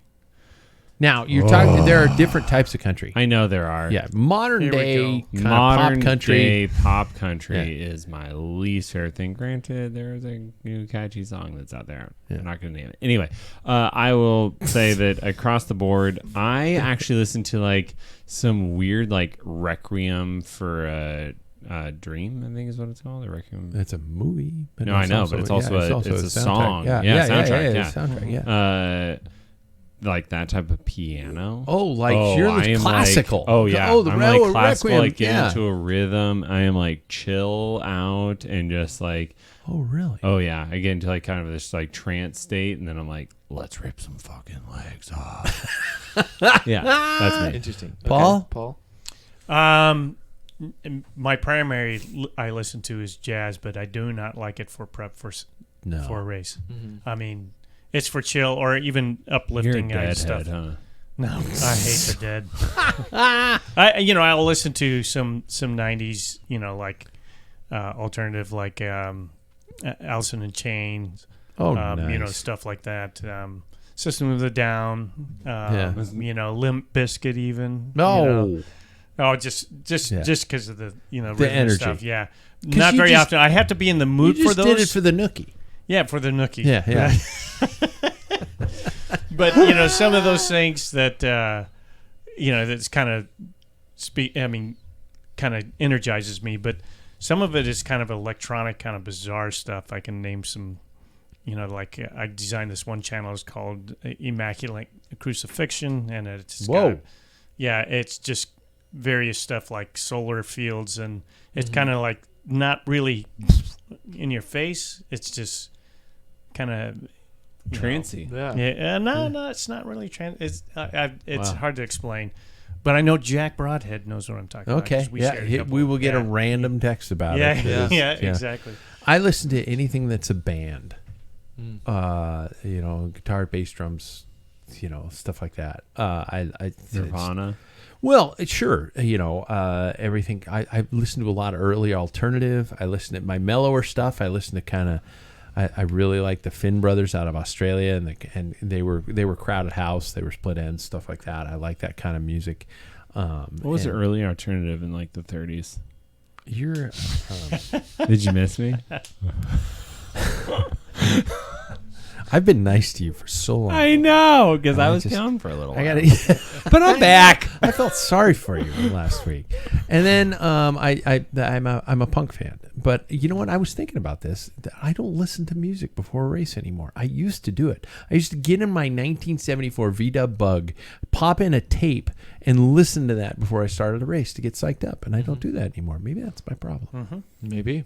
now you're talking. There are different types of country. I know there are. Yeah, modern Here we day go. kind Modern of pop country. day pop country Yeah. is my least favorite thing. Granted, there's a new catchy song that's out there. Yeah. I'm not going to name it. Anyway, I will say that across the board, I actually listen to like some weird like Requiem for a Dream, I think is what it's called. The Requiem. It's a movie. But No, I know, but it's also a soundtrack. song. Yeah, Yeah, yeah, soundtrack, yeah, yeah. soundtrack. Yeah. Like that type of piano. Oh, like Oh, you're I am classical. Like, oh yeah, Oh, the I'm Requiem. like classical. Like get yeah. into a rhythm. I am like chill out and just like, Oh, really? oh yeah, I get into like kind of this like trance state, and then I'm like, let's rip some fucking legs off. Yeah, that's me. Interesting. Paul? Okay. Paul? My primary I listen to is jazz, but I do not like it for prep for a race. I mean, it's for chill or even You're a uplifting deadhead, stuff. huh? No, I hate the dead. I'll listen to some 90s, like alternative like Allison in Chains, nice. stuff like that. System of a Down, Limp Bizkit even. Just because of the rhythm energy. stuff. Yeah, not very often. I have to be in the mood You for just those. did it for the nookie. Yeah, for the nookie. Yeah. But some of those things that that's kind of kind of energizes me. But some of it is kind of electronic, kind of bizarre stuff. I can name some. I designed this one channel. It's called Immaculate Crucifixion, and it's it's just various stuff like solar fields, and it's kind of like not really in your face. It's just kind of Trancy. No, it's not really trans. It's hard to explain, but I know Jack Broadhead knows what I'm talking about. Okay, we will get a random text about it. Yeah, exactly. I listen to anything that's a band. Guitar, bass, drums, stuff like that. Nirvana. Well, sure. Everything. I listen to a lot of early alternative. I listen to my mellower stuff. I listen to I really like the Finn brothers out of Australia, and they were Crowded House. They were Split Enz, stuff like that. I like that kind of music. What was the early alternative in like the 30s? You're. Did you miss me? I've been nice to you for so long. I know, because I was gone for a little while. But I'm back. I felt sorry for you last week. And then I'm a punk fan. But you know what? I was thinking about this. I don't listen to music before a race anymore. I used to do it. I used to get in my 1974 VW Bug, pop in a tape, and listen to that before I started a race to get psyched up. And I don't do that anymore. Maybe that's my problem. Mm-hmm. Maybe.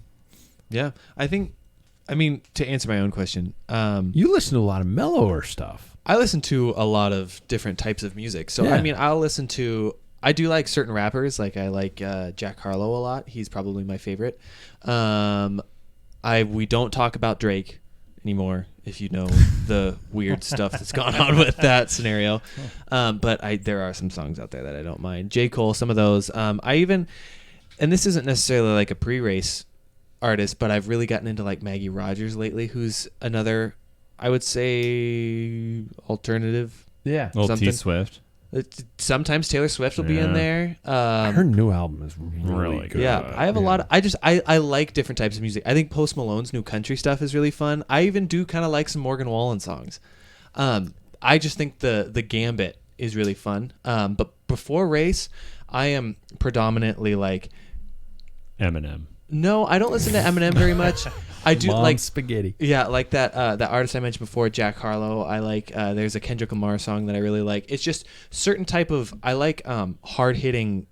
Yeah. To answer my own question, you listen to a lot of mellower stuff. I listen to a lot of different types of music. So, I'll listen to... I do like certain rappers. Like, I like Jack Harlow a lot. He's probably my favorite. We don't talk about Drake anymore, if you know the weird stuff that's gone on with that scenario. But there are some songs out there that I don't mind. J. Cole, some of those. And this isn't necessarily like a pre-race artist, but I've really gotten into like Maggie Rogers lately, who's another, I would say, alternative. Yeah. Old T Swift. Sometimes Taylor Swift will be in there. Her new album is really good. Yeah, I have a lot of, I like different types of music. I think Post Malone's new country stuff is really fun. I even do kind of like some Morgan Wallen songs. I just think the gambit is really fun. But before race, I am predominantly like Eminem. No, I don't listen to Eminem very much. I do like spaghetti. Yeah, like that artist I mentioned before, Jack Harlow. I like there's a Kendrick Lamar song that I really like. It's just certain type of, I like hard hitting,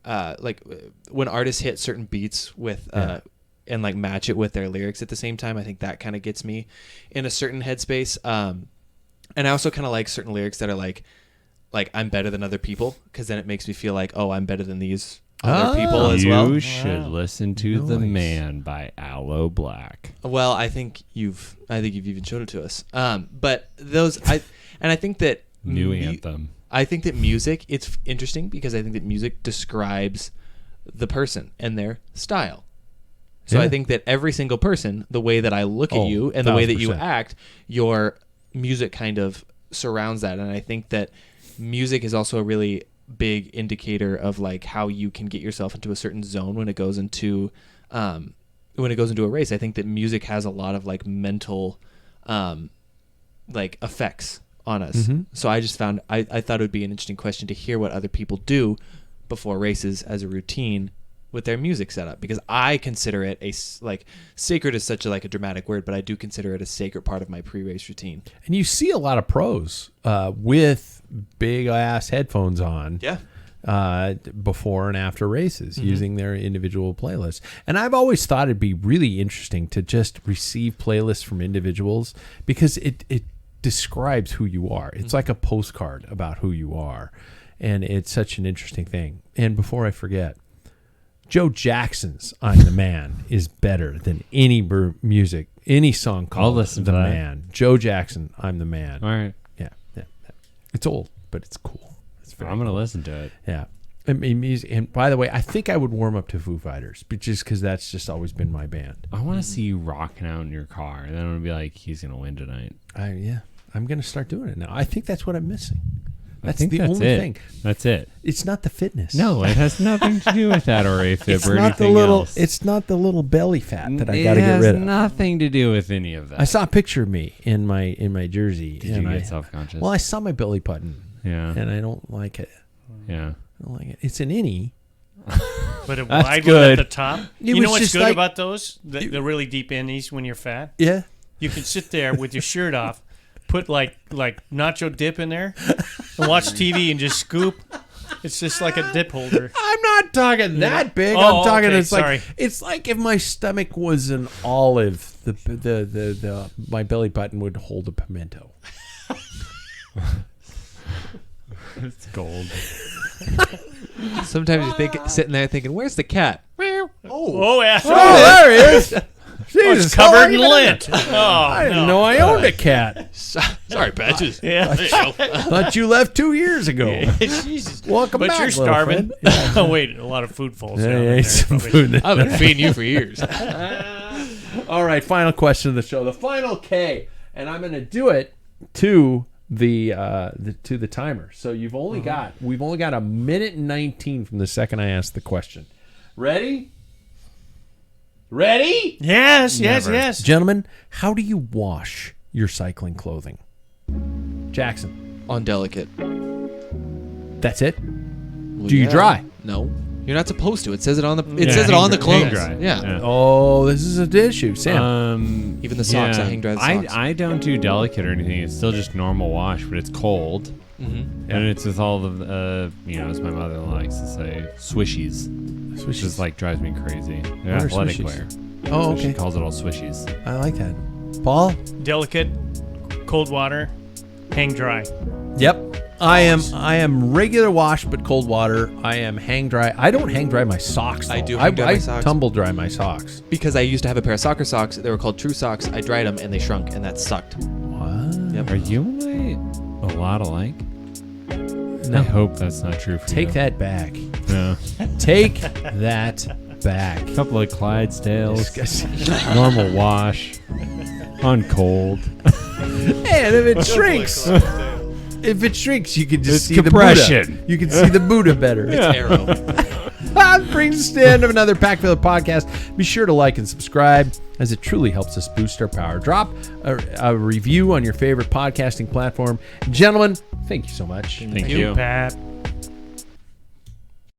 like when artists hit certain beats with and like match it with their lyrics at the same time. I think that kind of gets me in a certain headspace. And I also kind of like certain lyrics that are like I'm better than other people, because then it makes me feel like, oh, I'm better than these other people as well. You should listen to The Man by Aloe Black. Well, I think you've even showed it to us. But those, I think that new anthem. I think that music, it's interesting because I think that music describes the person and their style. So I think that every single person, the way that I look at you and the way that you act, your music kind of surrounds that. And I think that music is also a really big indicator of like how you can get yourself into a certain zone when it goes into a race. I think that music has a lot of like mental like effects on us. Mm-hmm. So I just found I thought it would be an interesting question to hear what other people do before races as a routine with their music setup, because I consider it sacred is such a dramatic word, but I do consider it a sacred part of my pre-race routine. And you see a lot of pros with big ass headphones on. Yeah. Before and after races, using their individual playlists. And I've always thought it'd be really interesting to just receive playlists from individuals, because it describes who you are. It's like a postcard about who you are. And it's such an interesting thing. And before I forget, Joe Jackson's I'm the Man is better than any song called I'll listen The to that. Man. Joe Jackson, I'm the Man. All right. Yeah. It's old, but it's cool. It's I'm going to listen to it. Yeah. I mean, music. And by the way, I think I would warm up to Foo Fighters, but just because that's just always been my band. I want to see you rocking out in your car, and then I'm gonna be like, he's gonna win tonight. I'm gonna start doing it now. I think that's what I'm missing. That's I think the that's only it. thing. That's it. It's not the fitness. No, it has nothing to do with that or AFib it's or not the anything little. else. It's not the little belly fat that I It got to get has rid of. nothing to do with any of that. I saw a picture of me in my jersey. Did you get self-conscious? Well, I saw my belly button, yeah, and I don't like it. yeah. I don't like it. It's an innie. But a That's wide one good. at the top. It You was know what's just good like- about those? The really deep innies when you're fat. Yeah. You can sit there with your shirt off, put like nacho dip in there, and watch TV and just scoop. It's just like a dip holder. I'm not talking that big. Oh, I'm talking. okay, It's sorry. like it's like if my stomach was an olive, the my belly button would hold a pimento. It's gold. Sometimes you think sitting there thinking, "Where's the cat?" Oh yeah. Oh, there he is. Jesus, It's how covered long in you been in lint. Oh, I didn't know I owned a cat. Sorry, Patches. Yeah. Thought you left 2 years ago. Jesus. Welcome But back, you're little starving. friend. Oh wait, a lot of food falls Yeah, down. yeah, in eat there, some probably. food. I've been feeding you for years. All right, final question of the show, the final K, and I'm going to do it to the timer. So we've only got a minute and 19 from the second I asked the question. Ready? Ready? Yes, yes, Never. yes. Gentlemen, how do you wash your cycling clothing? Jackson, On delicate. that's it? Well, Do you yeah. dry? No, you're not supposed to. It says it on the. It Yeah, says it hang on the dry- hang clothes. dry. Yeah. Oh, this is an issue. Sam. Even the socks, I hang dry the socks. I don't do delicate or anything. It's still just normal wash, but it's cold. Mm-hmm. And it's with all the, as my mother likes to say, swishies. Which just like drives me crazy. They're What are athletic swishies? wear. Oh, So she okay. calls it all swishies. I like that. Paul? Delicate, cold water, hang dry. Yep. I am regular wash but cold water. I am hang dry. I don't hang dry my socks. I though. do hang dry my socks. tumble dry my socks. Because I used to have a pair of soccer socks. They were called True Socks. I dried them and they shrunk, and that sucked. What? Yep. Are you and I a lot alike? No. I hope that's not true for you. Take that back. Yeah. Take that back. A couple of Clydesdales. Disgusting. Normal wash. On cold. And if it shrinks, you can just It's see compression. the Buddha. You can see the Buddha better. Arrow. That brings us to the end of another Packfiller podcast. Be sure to like and subscribe, as it truly helps us boost our power. Drop a review on your favorite podcasting platform. Gentlemen, thank you so much. Thank you. Pat.